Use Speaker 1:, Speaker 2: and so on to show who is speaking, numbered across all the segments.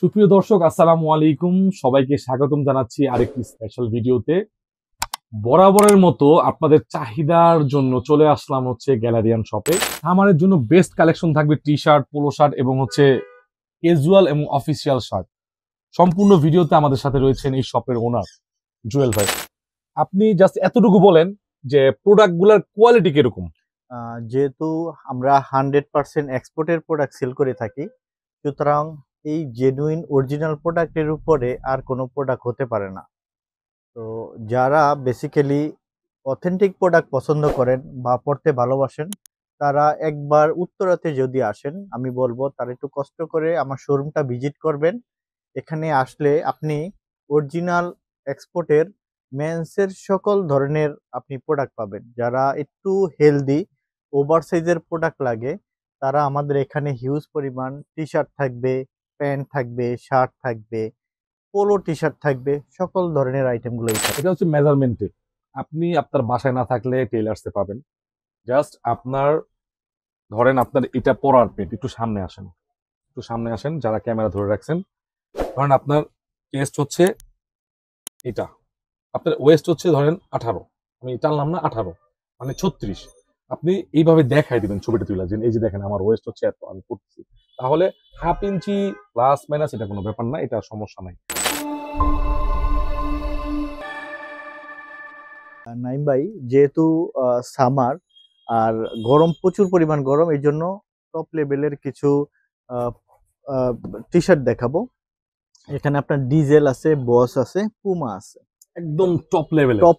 Speaker 1: সুপ্রিয় দর্শক, আসসালামু আলাইকুম। সবাইকে স্বাগতম জানাচ্ছি আরেকটি স্পেশাল ভিডিওতে। বরাবরের মতো আপনাদের চাহিদার জন্য চলে আসলাম গ্যালারিয়ান শপে। আমাদের জন্য বেস্ট কালেকশন থাকবে টি শার্ট, পোলো শার্ট এবং ক্যাজুয়াল এবং অফিসিয়াল শার্ট। সম্পূর্ণ ভিডিওতে আমাদের সাথে রয়েছেন এই শপের ওনার জুয়েল ভাই। আপনি জাস্ট এতটুকু বলেন যে প্রোডাক্টগুলোর কোয়ালিটি কিরকম।
Speaker 2: যেহেতু আমরা 100% এক্সপোর্টের প্রোডাক্ট সেল করে থাকি, সুতরাং এই জেনুইন অরিজিনাল প্রোডাক্টের উপরে আর কোনো প্রোডাক্ট হতে পারে না। তো যারা বেসিক্যালি অথেন্টিক প্রোডাক্ট পছন্দ করেন বা পড়তে ভালোবাসেন, তারা একবার উত্তরাতে যদি আসেন, আমি বলবো তারা একটু কষ্ট করে আমার শোরুমটা ভিজিট করবেন। এখানে আসলে আপনি অরিজিনাল এক্সপোর্টের মেন্সের সকল ধরনের আপনি প্রোডাক্ট পাবেন। যারা একটু হেলদি ওভার সাইজের প্রোডাক্ট লাগে, তারা আমাদের এখানে হিউজ পরিমাণ টি শার্ট থাকবে, প্যান্ট থাকবে, শার্ট থাকবে, পোলো টি শার্ট থাকবে, সকল ধরনের আইটেমগুলোই থাকবে।
Speaker 1: এটা হচ্ছে মেজারমেন্টে। আপনি আপনার বাসায় না থাকলে টেইলার্সে পাবেন। জাস্ট আপনার ধরেন আপনার এটা পরার পেট, একটু সামনে আসেন, একটু সামনে আসেন যারা ক্যামেরা ধরে রাখছেন। ধরেন আপনার চেস্ট হচ্ছে এটা, আপনার ওয়েস্ট হচ্ছে ধরেন 18, আমি টানলাম না 18 মানে 36। আপনি এইভাবে দেখাই দিবেন ছবিটা তুলে, যে এই যে দেখেন আমার ওয়েস্ট হচ্ছে এত, আমি করতেছি। তাহলে হাফ ইঞ্চি প্লাস মাইনাস এটা কোনো ব্যাপার না, এটা সমস্যা নাই।
Speaker 2: নাইম ভাই, যেহেতু সামার আর গরম, প্রচুর পরিমাণ গরম, এই জন্য টপ লেভেলের কিছু টি শার্ট দেখাবো। এখানে আপনার ডিজেল আছে, বস আছে, পুমা আছে,
Speaker 1: একদম টপ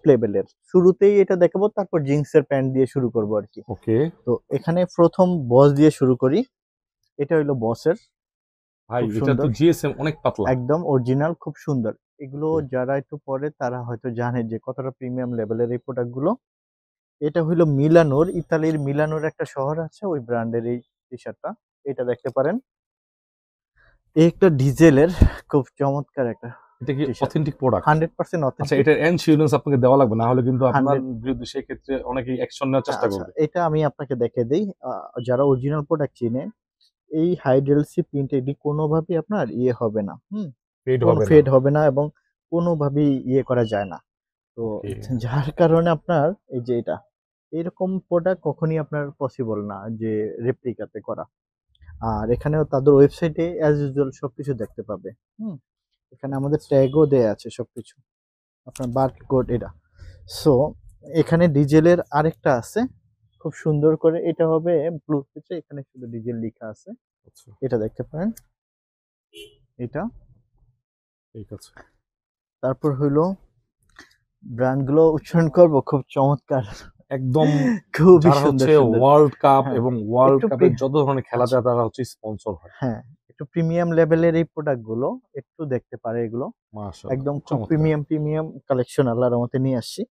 Speaker 2: লেভেলের। শুরুতেই এটা দেখাবো, তারপর জিন্সের প্যান্ট দিয়ে শুরু করবো আর কি।
Speaker 1: ওকে
Speaker 2: তো এখানে প্রথম বস দিয়ে শুরু করি। এটা হইলো বসের,
Speaker 1: ভাই,
Speaker 2: খুব
Speaker 1: এটা তো
Speaker 2: সুন্দর,
Speaker 1: জিএসএম অনেক পাতলা।
Speaker 2: একদম অরিজিনাল, খুব সুন্দর। এগুলো যারা একটু পরে তারা হয়তো জানে যে কতটা প্রিমিয়াম লেভেলের এই প্রোডাক্ট গুলো। এটা হইলো মিলানোর, ইতালির মিলানোর একটা শহর আছে, ওই ব্র্যান্ডের এই টি শার্টটা। এটা দেখতে পারেন, এই একটা ডিজেলের খুব চমৎকার একটা
Speaker 1: এটা কি
Speaker 2: টি-শার্ট,
Speaker 1: অথেন্টিক প্রোডাক্ট?
Speaker 2: 100%
Speaker 1: আচ্ছা,
Speaker 2: অথেন্টিক।
Speaker 1: এটার ইন্স্যুরেন্স আপনাকে দেওয়া লাগবে, না হলে কিন্তু আপনার
Speaker 2: 100
Speaker 1: বিরুদ্ধে সেই ক্ষেত্রে অনেকেই অ্যাকশন নেওয়ার চেষ্টা
Speaker 2: আচ্ছা,
Speaker 1: করবে।
Speaker 2: এটা আমি আপনাকে দেখে দেই। যারা অরিজিনাল প্রোডাক্ট চিনে, এই হাইড্রেলসি প্রিন্ট এটি কোনোভাবেই আপনার ইয়ে হবে না,
Speaker 1: পেড
Speaker 2: কোনো
Speaker 1: হবে না।
Speaker 2: ফেড হবে না এবং কোনোভাবেই ইয়ে করা যায় না। তো
Speaker 1: ওকে।
Speaker 2: যার কারণে আপনার এই যে এটা, এরকম প্রোডাক্ট কখনই আপনার পসিবল না যে রেপ্লিকাতে করা। আর এখানেও তাদের ওয়েবসাইটে অ্যাজ ইউজুয়াল সবকিছু দেখতে পাবে। হুম এখানে আমাদের ট্যাগও দেয়া আছে সবকিছু, আপনার বারকোড এটা। সো এখানে ডিজেলের আরেকটা আছে, খুব সুন্দর করে, এটা হবে ব্লুটুথে, এখানে শুধু ডিজেল লেখা আছে,
Speaker 1: আচ্ছা,
Speaker 2: এটা দেখতে পারেন। এটা
Speaker 1: ঠিক আছে।
Speaker 2: তারপর হইলো ব্র্যান্ডগুলো উচ্চারণ করব, খুব চমৎকার,
Speaker 1: একদম
Speaker 2: খুবই
Speaker 1: যারা
Speaker 2: সুন্দর সুন্দর।
Speaker 1: ওয়ার্ল্ড কাপ
Speaker 2: হ্যাঁ,
Speaker 1: এবং ওয়ার্ল্ড
Speaker 2: একটু
Speaker 1: কাপের যত ধরনের খেলা
Speaker 2: আচ্ছা,
Speaker 1: যায় তারা স্পন্সর হয়।
Speaker 2: হ্যাঁ, একটু প্রিমিয়াম লেভেলের এই প্রোডাক্ট গুলো একটু দেখতে পারে এগুলো।
Speaker 1: মাশাআল্লাহ,
Speaker 2: একদম
Speaker 1: খুব
Speaker 2: খুব
Speaker 1: চমৎকার।
Speaker 2: প্রিমিয়াম কালেকশন আল্লাহর রহমতে নিয়ে আসছি।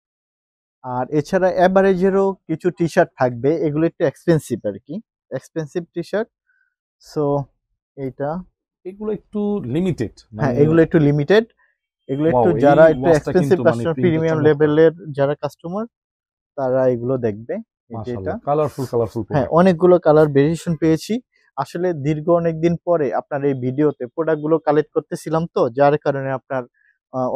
Speaker 2: আর এছাড়া এভারেজেরও কিছু টি শার্ট থাকবে, এগুলো একটু এক্সপেন্সিভ আর কি, এক্সপেন্সিভ টি শার্ট। সো এইটা,
Speaker 1: এগুলো একটু লিমিটেড,
Speaker 2: হ্যাঁ,
Speaker 1: মানে
Speaker 2: এগুলো একটু লিমিটেড, এগুলো
Speaker 1: ওয়াও,
Speaker 2: একটু
Speaker 1: এই
Speaker 2: যারা একটু
Speaker 1: ওয়াচটা
Speaker 2: এক্সপেন্সিভ
Speaker 1: কিন্তু মানে
Speaker 2: কাস্টমার,
Speaker 1: প্রিন্টটা
Speaker 2: প্রিমিয়াম
Speaker 1: চমৎকার।
Speaker 2: লেভেলের যারা কাস্টমার, তারা এগুলো দেখবে। এই যে এটা,
Speaker 1: মাশাআল্লাহ, কালারফুল
Speaker 2: হ্যাঁ,
Speaker 1: প্রোডাক্ট।
Speaker 2: অনেকগুলো কালার ভেরিয়েশন পেয়েছি। আসলে দীর্ঘ অনেকদিন পরে আপনার এই ভিডিওতে প্রোডাক্ট গুলো কালেক্ট করতেছিলাম, তো যার কারণে আপনার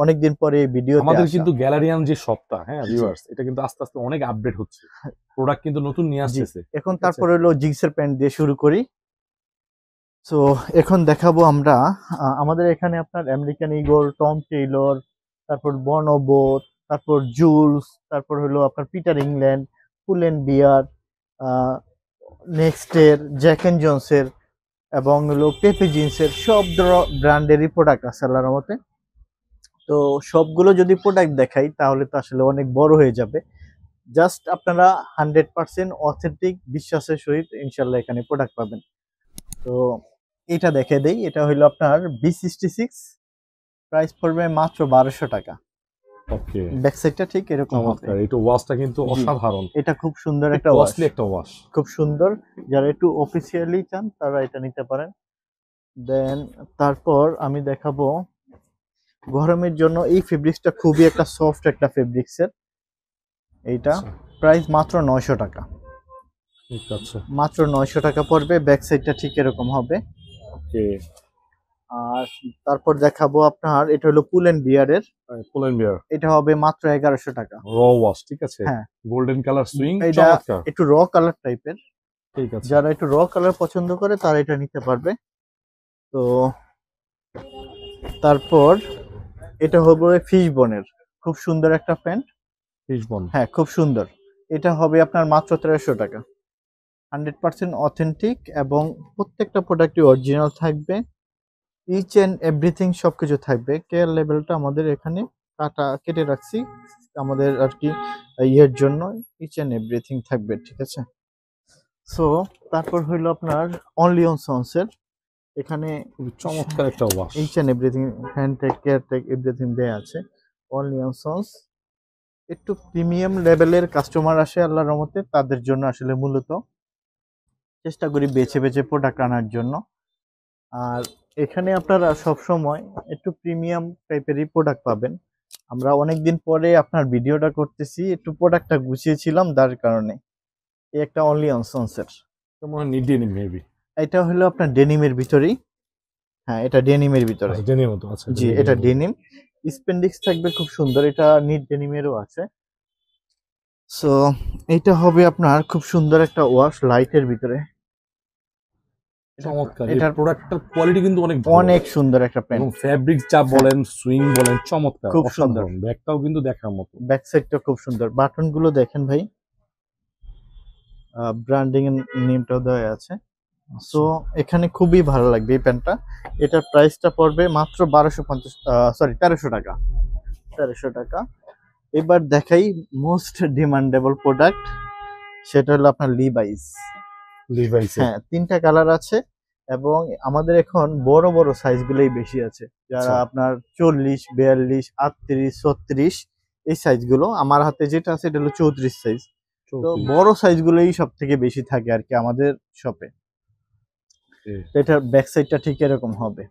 Speaker 2: অনেকদিন পরে এই ভিডিওতে
Speaker 1: আমাদের
Speaker 2: আসা।
Speaker 1: কিন্তু গ্যালারিয়ান যে শপটা, হ্যাঁ
Speaker 2: জি,
Speaker 1: ভিউয়ার্স, এটা কিন্তু আস্তে আস্তে অনেক আপডেট হচ্ছে, প্রোডাক্ট কিন্তু নতুন নিয়ে
Speaker 2: জি।
Speaker 1: আসতেছে।
Speaker 2: এখন
Speaker 1: ঠিক আছে,
Speaker 2: তারপরে হলো জিন্সের প্যান্ট দিয়ে শুরু করি। সো এখন দেখাবো আমরা, আমাদের এখানে আপনার আমেরিকান ঈগল, টম টেইলর, তারপর বনবো, তারপর জুলস, তারপর হলো আপনার Peter England, Pull and Bear, নেক্সটের, জ্যাক এন্ড জনসের, এবং হলো পেপে জিন্সের, সব ব্র্যান্ডেরই প্রোডাক্ট আছে আল্লাহর মতে। তো সবগুলো যদি প্রোডাক্ট দেখাই তাহলে তো আসলে অনেক বড় হয়ে যাবে। জাস্ট আপনারা 100% অথেন্টিক বিশ্বাসের সহিত ইনশাল্লাহ এখানে প্রোডাক্ট পাবেন। তো এটা দেখে দেই, এটা হইলো আপনার B66, প্রাইস পড়বে মাত্র 1200 টাকা।
Speaker 1: ওকে,
Speaker 2: ব্যাক সাইডটা ঠিক এরকম হবে।
Speaker 1: চমৎকার। এটা ওয়াচটা কিন্তু
Speaker 2: জি,
Speaker 1: অসাধারণ,
Speaker 2: এটা খুব সুন্দর
Speaker 1: খুব
Speaker 2: একটা ওয়াশ,
Speaker 1: কস্টলি একটা ওয়াচ।
Speaker 2: খুব সুন্দর। যারা একটু অফিসিয়ালি চান তারা এটা নিতে পারেন। দেন তারপর আমি দেখাবো গরমের জন্য এই ফেব্রিক্সটা, খুবই একটা সফট একটা ফেব্রিক্সের। এইটা
Speaker 1: আচ্ছা,
Speaker 2: প্রাইস মাত্র 900 টাকা,
Speaker 1: ঠিক আছে।
Speaker 2: মাত্র 900 টাকা পড়বে। ব্যাক সাইডটা ঠিক এরকম হবে।
Speaker 1: ওকে,
Speaker 2: আর তারপর দেখাবো আপনার, এটা হলো পুল এন্ড বিয়ারের,
Speaker 1: পুলেন বিয়ার
Speaker 2: এটা হবে মাত্র 1100 টাকা।
Speaker 1: র ওয়াশ, ঠিক আছে,
Speaker 2: হ্যাঁ,
Speaker 1: গোল্ডেন কালার সুইং,
Speaker 2: এটা
Speaker 1: চমৎকার।
Speaker 2: একটু র কালার টাইপের,
Speaker 1: ঠিক আছে,
Speaker 2: যারা একটু র কালার পছন্দ করে তারা এটা নিতে পারবে। তো তারপর এটা হবে ফিশ বনের, খুব সুন্দর একটা প্যান্ট।
Speaker 1: ফিশবন,
Speaker 2: হ্যাঁ, খুব সুন্দর। এটা হবে আপনার মাত্র 1300 টাকা। 100% অথেন্টিক এবং প্রত্যেকটা প্রোডাক্টই অরিজিনাল থাকবে। ইচ এন্ড এভরিথিং সবকিছু থাকবে। কেয়ার লেভেলটা আমাদের এখানে কেটে রাখছি আমাদের আর কি ইয়ের জন্য। ইচ এন্ড এভরিথিং থাকবে, ঠিক আছে। সো তারপর হইলো আপনার অনলি অন সন্সের, এখানে
Speaker 1: খুবই চমৎকার একটা wash.
Speaker 2: Each and everything, hand টেক, কেয়ার টেক, এভরিথিং দেয়া আছে। অনলি অন সন্স একটু প্রিমিয়াম লেভেলের কাস্টমার আসে আল্লাহর রহমতে, তাদের জন্য আসলে মূলত চেষ্টা করি বেছে বেছে প্রোডাক্ট আনার জন্য। আর এখানে আপনারা সব সময় একটু প্রিমিয়াম টাইপেরই প্রোডাক্ট পাবেন। আমরা অনেকদিন পরে আপনার ভিডিওটা করতেছি, একটু প্রোডাক্টটা গুছিয়েছিলাম তার কারণে। এই একটা অনলি অন সন্সের,
Speaker 1: মনে হয় নিডেনিম মেবি।
Speaker 2: এটা হলো আপনার ডেনিমের ভিতরেই। হ্যাঁ, এটা ডেনিমের ভিতরে।
Speaker 1: আচ্ছা, ডেনিম মতো, আচ্ছা,
Speaker 2: জি, এটা ডেনিম। স্পেন্ডিক্স থাকবে খুব সুন্দর, এটা নিট ডেনিমেরও আছে। সো এটা হবে আপনার খুব সুন্দর একটা ওয়াশ লাইটের ভিতরে।
Speaker 1: চমৎকার।
Speaker 2: এটার
Speaker 1: এটার প্রোডাক্টের কোয়ালিটি কিন্তু অনেক ভালো
Speaker 2: অনেক সুন্দর একটা প্যান্ট,
Speaker 1: এবং ফ্যাব্রিক যা বলেন, সুইং বলেন, চমৎকার,
Speaker 2: খুব সুন্দর।
Speaker 1: অসাধারণ। ব্যাগটাও কিন্তু দেখার মতো।
Speaker 2: ব্যাক সাইডটা খুব সুন্দর, বাটন গুলো দেখেন ভাই, ব্র্যান্ডিং এর নেমটাও দেওয়া আছে। সো এখানে খুবই ভালো লাগবে এই প্যান্টটা। এটার প্রাইসটা পড়বে মাত্র 1300 টাকা। 1300 টাকা। এবার দেখাই মোস্ট ডিমান্ডেবল প্রোডাক্ট, সেটা হলো আপনার লিভাইস।
Speaker 1: লিভাইস,
Speaker 2: হ্যাঁ, 3টা কালার আছে এবং আমাদের এখন বড় বড় সাইজ গুলোই বেশি আছে, যারা
Speaker 1: আচ্ছা।
Speaker 2: আপনার 40, 42, 38, 36 এই সাইজ গুলো। আমার হাতে যেটা আছে এটা হলো 34 সাইজ। তো বড় সাইজ গুলোই সব থেকে বেশি থাকে আর কি আমাদের শপে। এটার ব্যাক সাইডটা ঠিক এরকম হবে।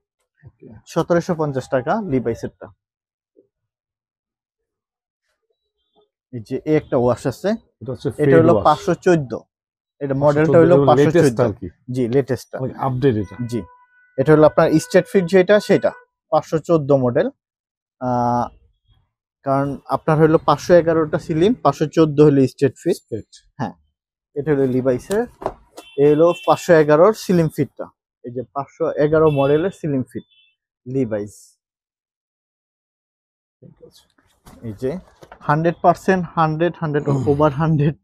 Speaker 2: 1750 টাকা লিভাইসেরটা। এই যে একটা ওয়াশ আছে, এটা হলো 514। এটা মডেলটা হলো 514, জি, লেটেস্টটা,
Speaker 1: আপডেট এটা।
Speaker 2: জি। এটা হলো আপনার স্ট্রেট ফিট যেটা সেটা 514 মডেল। কারণ আপনার হলো 511টা সিলিম, 514 হলো স্ট্রেট ফিট। হ্যাঁ, এটা হলো লিভাইসের, এই হলো 511 সিলিম ফিটটা। এই যে 511 মডেলের সিলিম ফিট লিভাইস। এই যে 100%, 100 ওভার 100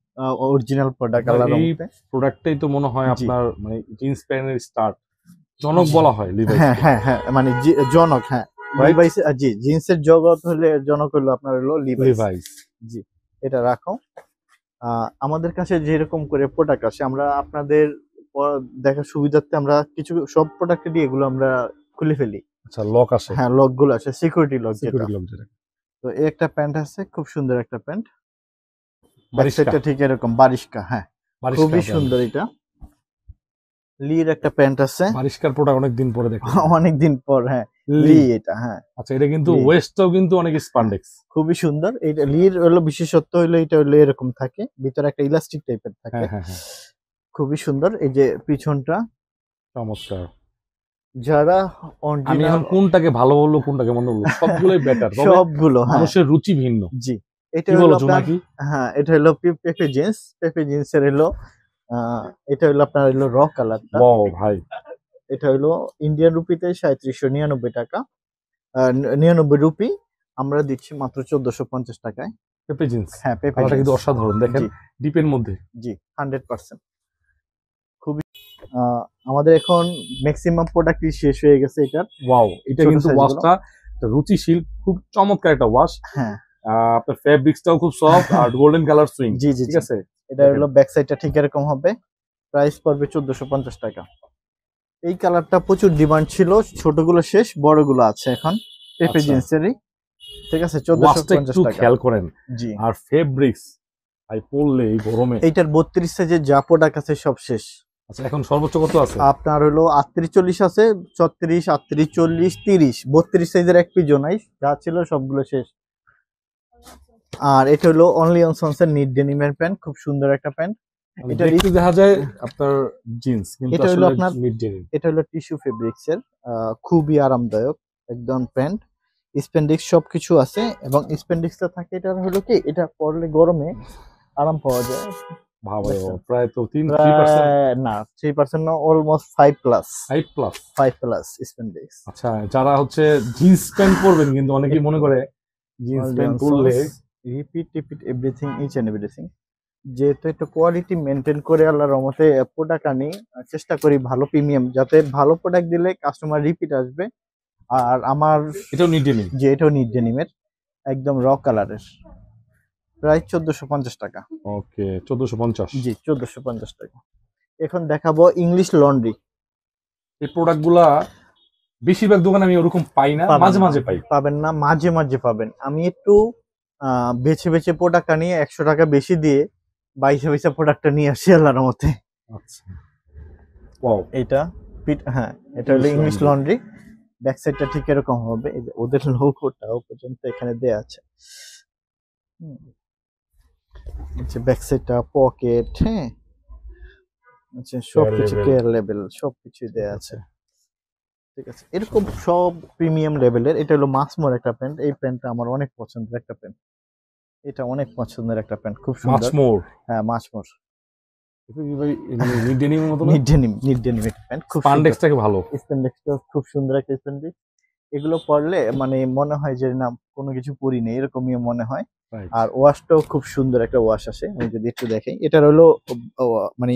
Speaker 2: অরিজিনাল প্রোডাক্ট।
Speaker 1: এই প্রোডাক্টটাই তো মনে হয়
Speaker 2: জি।
Speaker 1: আপনার মানে জিন্স প্যান্টের স্টার্ট, জনক বলা হয় লিভাইস।
Speaker 2: হ্যাঁ হ্যাঁ হ্যাঁ, মানে জনক, হ্যাঁ লিভাইস, জি, জিন্সের জগৎ হলে জনক হলো আপনার হলো লিভাইস। জি, এটা রাখো। আমাদের কাছে যেরকম করে প্রোডাক্ট আসে, আমরা আপনাদের দেখার সুবিধার্থে আমরা কিছু সব প্রোডাক্টেরই এগুলো আমরা খুলে ফেলি।
Speaker 1: আচ্ছা, লক আসে।
Speaker 2: হ্যাঁ, লক গুলো আসে, সিকিউরিটি লক যেটা।
Speaker 1: সিকিউরিটি লক যেটা।
Speaker 2: তো এই একটা প্যান্ট আছে, খুব সুন্দর একটা প্যান্ট। ব্যাক
Speaker 1: বারিশকা।
Speaker 2: সাইডটা ঠিক এরকম বারিশকা, হ্যাঁ, খুবই সুন্দর। এটা লির একটা প্যান্ট আছে,
Speaker 1: বারিশকার প্রোডাক্ট অনেক দিন পরে দেখলাম।
Speaker 2: অনেকদিন পর, হ্যাঁ, লি এটা, হ্যাঁ।
Speaker 1: আচ্ছা, এটা কিন্তু
Speaker 2: লি।
Speaker 1: ওয়েস্টটাও কিন্তু অনেক স্পান্ডেক্স,
Speaker 2: খুবই সুন্দর। এইটা লির হলো বিশেষত্ব হলো এটা হলো এরকম থাকে, ভিতরে একটা ইলাস্টিক টাইপের থাকে।
Speaker 1: হ্যাঁ হ্যাঁ হ্যাঁ,
Speaker 2: খুবই সুন্দর। এই যে পিছনটা,
Speaker 1: চমৎকার।
Speaker 2: যারা
Speaker 1: আমি
Speaker 2: অরিজিনাল,
Speaker 1: এখন কোনটাকে ভালো বলবো কোনটাকে মন্দ বলবো, সবগুলোই বেটার,
Speaker 2: সবগুলো, হ্যাঁ,
Speaker 1: মানুষের রুচি ভিন্ন।
Speaker 2: জি। এটা
Speaker 1: কি
Speaker 2: হলো
Speaker 1: বলো
Speaker 2: আপনার,
Speaker 1: জোনাকি?
Speaker 2: হ্যাঁ, এটা হলো পেপে জিন্স। পেপে জিন্সের হলো এটা হলো আপনার হলো র কালারটা।
Speaker 1: ওয়াও ভাই,
Speaker 2: এটা হলো ইন্ডিয়ান রুপিতে 3799 টাকা, 99 রুপি। আমরা দিচ্ছি মাত্র 1450 টাকায়।
Speaker 1: পেপে জিন্স।
Speaker 2: হ্যাঁ, পেপে
Speaker 1: কালারটা কিন্তু
Speaker 2: জিন্স,
Speaker 1: অসাধারণ, দেখেন
Speaker 2: জি
Speaker 1: ডিপের মধ্যে।
Speaker 2: জি, 100%। খুবই আমাদের এখন ম্যাক্সিমাম প্রোডাক্টই শেষ হয়ে গেছে এটার।
Speaker 1: ওয়াও, এটা
Speaker 2: ছোট
Speaker 1: কিন্তু
Speaker 2: size
Speaker 1: ওয়াশটা রুচিশীল, খুব চমৎকার একটা ওয়াশ।
Speaker 2: হ্যাঁ,
Speaker 1: আপনার ফেব্রিক্সটাও খুব সফট আর গোল্ডেন কালার সুইং,
Speaker 2: জি জি,
Speaker 1: ঠিক আছে।
Speaker 2: এটা হলো ব্যাক সাইডটা ঠিক এরকম হবে। প্রাইস পড়বে 1450 টাকা। এই কালারটা প্রচুর ডিমান্ড ছিল, ছোটগুলো শেষ, বড়গুলো আছে এখন। পেপে
Speaker 1: আচ্ছা।
Speaker 2: জিন্সেরই, ঠিক আছে,
Speaker 1: ওয়াশটা
Speaker 2: 1450
Speaker 1: একটু
Speaker 2: টাকা।
Speaker 1: খেয়াল করেন,
Speaker 2: জি,
Speaker 1: আর ফেব্রিক্স ভাই পরলে এই গরমে।
Speaker 2: এইটার 32 সাইজের যা প্রোডাক্ট আছে সব শেষ।
Speaker 1: আচ্ছা, এখন সর্বোচ্চ কত আছে?
Speaker 2: আপনার হলো 38, 40 আছে, 36, 38, 40, 30, 32 সাইজের এক পিজও নাই, যা ছিল সবগুলো শেষ। আর এটা হলো অনলি অন সন্সের নিট ডেনিমের প্যান্ট, খুব সুন্দর একটা প্যান্ট।
Speaker 1: মানে
Speaker 2: এটা
Speaker 1: দেখতে দেখা যায় আপনার জিন্স, কিন্তু
Speaker 2: এটা হলো
Speaker 1: আসলে
Speaker 2: আপনার
Speaker 1: মিড ডেনিম।
Speaker 2: এটা হলো টিস্যু ফেব্রিক্স এর খুবই আরামদায়ক একদম প্যান্ট। স্পেন্ডিক্স সবকিছু আছে এবং স্পেন্ডিক্সটা থাকে, এটা হলো কি এটা পরলে গরমে আরাম পাওয়া যায়।
Speaker 1: ভালো,
Speaker 2: দেখছেন?
Speaker 1: প্রায় তো 3%।
Speaker 2: প্রায় না 3% না, অলমোস্ট 5+।
Speaker 1: 5+।
Speaker 2: 5+ স্পেন্ডিক্স।
Speaker 1: আচ্ছা, যারা হচ্ছে জিন্স প্যান্ট পরবেন, কিন্তু অনেকেই মনে করে জিন্স
Speaker 2: অল
Speaker 1: প্যান্ট পরলে
Speaker 2: Johnsons repeat everything each and everything. যেহেতু একটু কোয়ালিটি মেনটেন করে আল্লাহর রহমতে প্রোডাক্ট আনি, চেষ্টা করি ভালো প্রিমিয়াম, যাতে ভালো প্রোডাক্ট দিলে কাস্টমার রিপিট আসবে। আর আমার
Speaker 1: এটাও নিড ডেনিম।
Speaker 2: যে এটাও নিড ডেনিমের, একদম র কালারের, প্রায় 1450 টাকা।
Speaker 1: ওকে, 1450।
Speaker 2: জি 1450 টাকা। এখন দেখাবো ইংলিশ লন্ড্রি।
Speaker 1: এই প্রোডাক্টগুলা বেশিরভাগ দোকানে আমি ওরকম পাই না, মাঝে মাঝে পাই।
Speaker 2: পাবেন না, মাঝে মাঝে পাবেন। আমি একটু বেছে বেছে প্রোডাক্ট নিয়ে 100 টাকা বেশি দিয়ে বাইশে বাইশে প্রোডাক্টটা নিয়ে আসি আল্লাহর মতে।
Speaker 1: আচ্ছা, ওয়াও।
Speaker 2: এটা হ্যাঁ, এটা হলো
Speaker 1: English
Speaker 2: English
Speaker 1: laundry।
Speaker 2: Laundry. Back সাইডটা ঠিক এরকম হবে, এই যে ওদের লোগোটাও পর্যন্ত এখানে দেয়া আছে। আচ্ছা, ব্যাক সাইডটা পকেট, হ্যাঁ, আচ্ছা সবকিছু
Speaker 1: level।
Speaker 2: কেয়ার লেভেল সবকিছু দেয়া আছে। ঠিক আছে, এরকম সব প্রিমিয়াম লেভেলের। এটা হলো মাসমোর একটা প্যান্ট, এই প্যান্টটা আমার অনেক পছন্দের একটা প্যান্ট। এটা অনেক পছন্দের একটা প্যান্ট, খুব
Speaker 1: মাছ
Speaker 2: সুন্দর।
Speaker 1: মোর।
Speaker 2: হ্যাঁ মাসমোর
Speaker 1: এটা কি ভাই নিড ডেনিমের মতো না?
Speaker 2: নিড ডেনিম একটা প্যান্ট, খুব সুন্দর।
Speaker 1: স্পান্ডেক্সটাকে ভালো।
Speaker 2: স্প্যান্ডেক্সটা খুব সুন্দর একটা স্প্যান্ডেক্স। এগুলো পরলে মানে মনে হয় যে না কোনো কিছু পরি নেই, এরকমই মনে হয়।
Speaker 1: রাইট।
Speaker 2: আর ওয়াশটাও খুব সুন্দর একটা ওয়াশ আসে, আমি যদি একটু দেখাই। এটার হলো মানে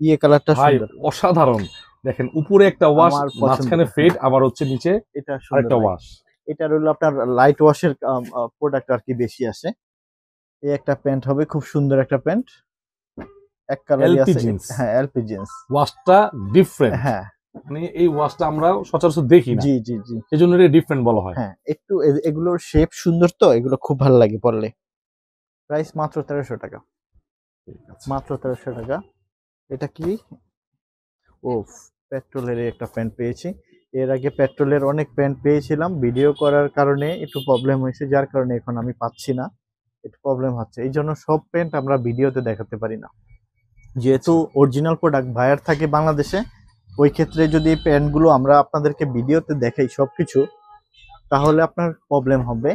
Speaker 2: ইয়ে কালারটা
Speaker 1: ভাই
Speaker 2: সুন্দর,
Speaker 1: অসাধারণ। দেখেন, উপরে একটা ওয়াশ,
Speaker 2: আমার পছন্দ।
Speaker 1: মাঝখানে ফেড, আবার হচ্ছে নিচে
Speaker 2: এটা সুন্দর
Speaker 1: আরেকটা
Speaker 2: লাগে।
Speaker 1: ওয়াশ।
Speaker 2: এটার হলো আপনার লাইট ওয়াশের প্রোডাক্ট আর কি বেশি আসে। এই একটা প্যান্ট হবে, খুব সুন্দর একটা প্যান্ট, এক কালারই
Speaker 1: এলপি
Speaker 2: আছে।
Speaker 1: জিন্স।
Speaker 2: হ্যাঁ এলপি জিন্স।
Speaker 1: ওয়াশটা ডিফারেন্ট।
Speaker 2: হ্যাঁ
Speaker 1: মানে এই ওয়াশটা আমরা সচরাচর দেখি না,
Speaker 2: জি জি জি।
Speaker 1: এই জন্য এটা ডিফারেন্ট বলা হয়।
Speaker 2: হ্যাঁ একটু এগুলোর শেপ সুন্দর, তো এগুলো খুব ভালো লাগে পরলে। প্রাইস মাত্র 1300 টাকা।
Speaker 1: ঠিক আছে।
Speaker 2: মাত্র 1300 টাকা। এটা কি, ও পেট্রোলের একটা প্যান্ট পেয়েছি। এর আগে পেট্রোলের অনেক প্যান্ট পেয়েছিলাম, ভিডিও করার কারণে একটু প্রবলেম হয়েছে, যার কারণে এখন আমি পাচ্ছি না, একটু প্রবলেম হচ্ছে। এই জন্য সব প্যান্ট আমরা ভিডিওতে দেখাতে পারি না, যেহেতু অরিজিনাল প্রোডাক্ট বায়ার থাকে বাংলাদেশে। ওই ক্ষেত্রে যদি এই প্যান্টগুলো আমরা আপনাদেরকে ভিডিওতে দেখাই সবকিছু, তাহলে আপনার প্রবলেম হবে।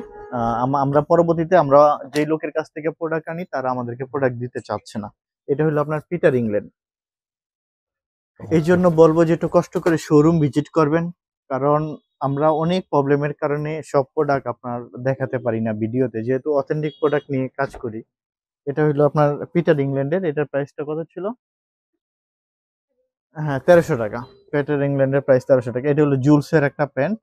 Speaker 2: আমরা পরবর্তীতে আমরা যেই লোকের কাছ থেকে প্রোডাক্ট আনি তারা আমাদেরকে প্রোডাক্ট দিতে চাচ্ছে না। এটা হলো আপনার পিটার ইংল্যান্ড। এই জন্য বলবো যে একটু কষ্ট করে শোরুম ভিজিট করবেন, কারণ আমরা অনেক প্রবলেমের কারণে সব প্রোডাক্ট আপনার দেখাতে পারি না ভিডিওতে, যেহেতু অথেন্টিক প্রোডাক্ট নিয়ে কাজ করি। এটা হলো আপনার পিটার ইংল্যান্ডের, এটার প্রাইসটা কত ছিল? হ্যাঁ 1300 টাকা। পিটার ইংল্যান্ডের প্রাইস 1300 টাকা। এটা হলো জুলসের একটা প্যান্ট,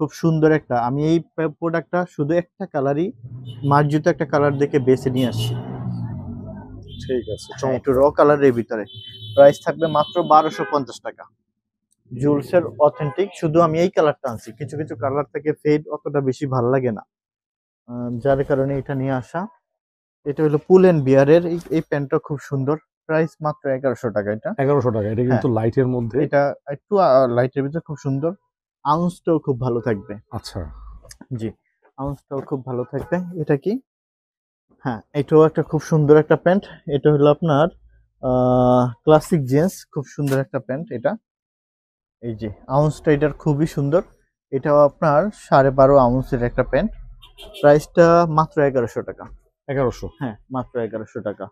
Speaker 2: খুব সুন্দর একটা। আমি এই প্রোডাক্টটা শুধু একটা কালারই, মার্জিত একটা কালার দেখে বেছে নিয়ে আসছি।
Speaker 1: ঠিক আছে,
Speaker 2: হ্যাঁ একটু র কালারের ভিতরে। প্রাইস থাকবে মাত্র 1250 টাকা। জুলসের অথেন্টিক, শুধু আমি এই কালারটা আনছি, কিছু কিছু কালার থেকে ফেড অতটা বেশি ভাল লাগে না, যার কারণে এটা নিয়ে আসা। এটা হলো পুল এন্ড বিয়ারের, এই প্যান্টটা খুব সুন্দর। প্রাইস মাত্র 1100 টাকা। এটা
Speaker 1: 1100 টাকা। এটা
Speaker 2: হ্যাঁ,
Speaker 1: কিন্তু লাইটের মধ্যে।
Speaker 2: এটা একটু লাইটের ভিতরে খুব সুন্দর। আউন্সটাও খুব ভালো থাকবে।
Speaker 1: আচ্ছা,
Speaker 2: জি, আউন্সটাও খুব ভালো থাকবে। এটা কি, হ্যাঁ এটাও একটা খুব সুন্দর একটা প্যান্ট। এটা হলো আপনার ক্লাসিক জিন্স, খুব সুন্দর একটা প্যান্ট এটা। এই যে আউন্সটা এটার খুবই সুন্দর। এটাও আপনার 12.5 আউন্সের একটা প্যান্ট। প্রাইসটা মাত্র 1100 টাকা।
Speaker 1: 1100।
Speaker 2: হ্যাঁ মাত্র 1100 টাকা।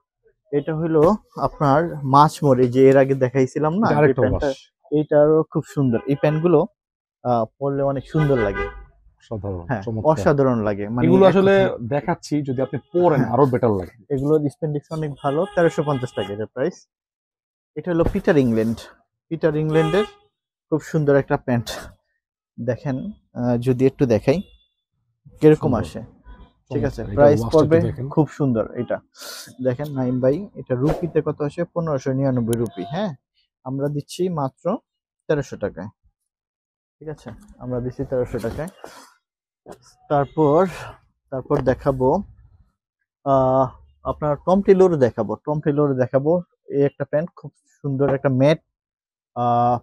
Speaker 2: এটা হলো আপনার মাছমোর, এই যে এর আগে দেখাইছিলাম না
Speaker 1: এটা
Speaker 2: যে
Speaker 1: আরেকটা
Speaker 2: প্যান্টটা,
Speaker 1: ওয়াশ।
Speaker 2: এইটারও খুব সুন্দর। এই প্যান্টগুলো পরলে অনেক সুন্দর লাগে।
Speaker 1: সাধারণ,
Speaker 2: হ্যাঁ
Speaker 1: চমৎকার।
Speaker 2: অসাধারণ লাগে, মানে
Speaker 1: এগুলো
Speaker 2: এক
Speaker 1: আসলে
Speaker 2: কথায়।
Speaker 1: দেখাচ্ছি, যদি আপনি পরেন
Speaker 2: হ্যাঁ,
Speaker 1: আরো বেটার লাগে।
Speaker 2: এগুলোর স্পেন্ডিক্স অনেক ভালো। 1350 টাকা এটার প্রাইস। এটা হলো পিটার ইংল্যান্ড। পিটার ইংল্যান্ডের খুব সুন্দর একটা প্যান্ট। দেখেন, যদি একটু দেখাই কিরকম
Speaker 1: সুন্দর,
Speaker 2: আসে। ঠিক আছে,
Speaker 1: চমৎকার। এটার
Speaker 2: প্রাইস
Speaker 1: ওয়াশটা
Speaker 2: পড়বে
Speaker 1: একটু দেখেন।
Speaker 2: খুব সুন্দর। এটা দেখেন নাইম ভাই, এটা রুপিতে কত আসে? 1599 রুপি। হ্যাঁ, আমরা দিচ্ছি মাত্র 1300 টাকায়। ঠিক আছে, আমরা দিচ্ছি 1300 টাকায়। তারপর তারপর দেখাবো আহ আপনার টম টেলর দেখাবো। টম টেলর দেখাবো। এই একটা প্যান্ট, খুব সুন্দর একটা ম্যাট। আহ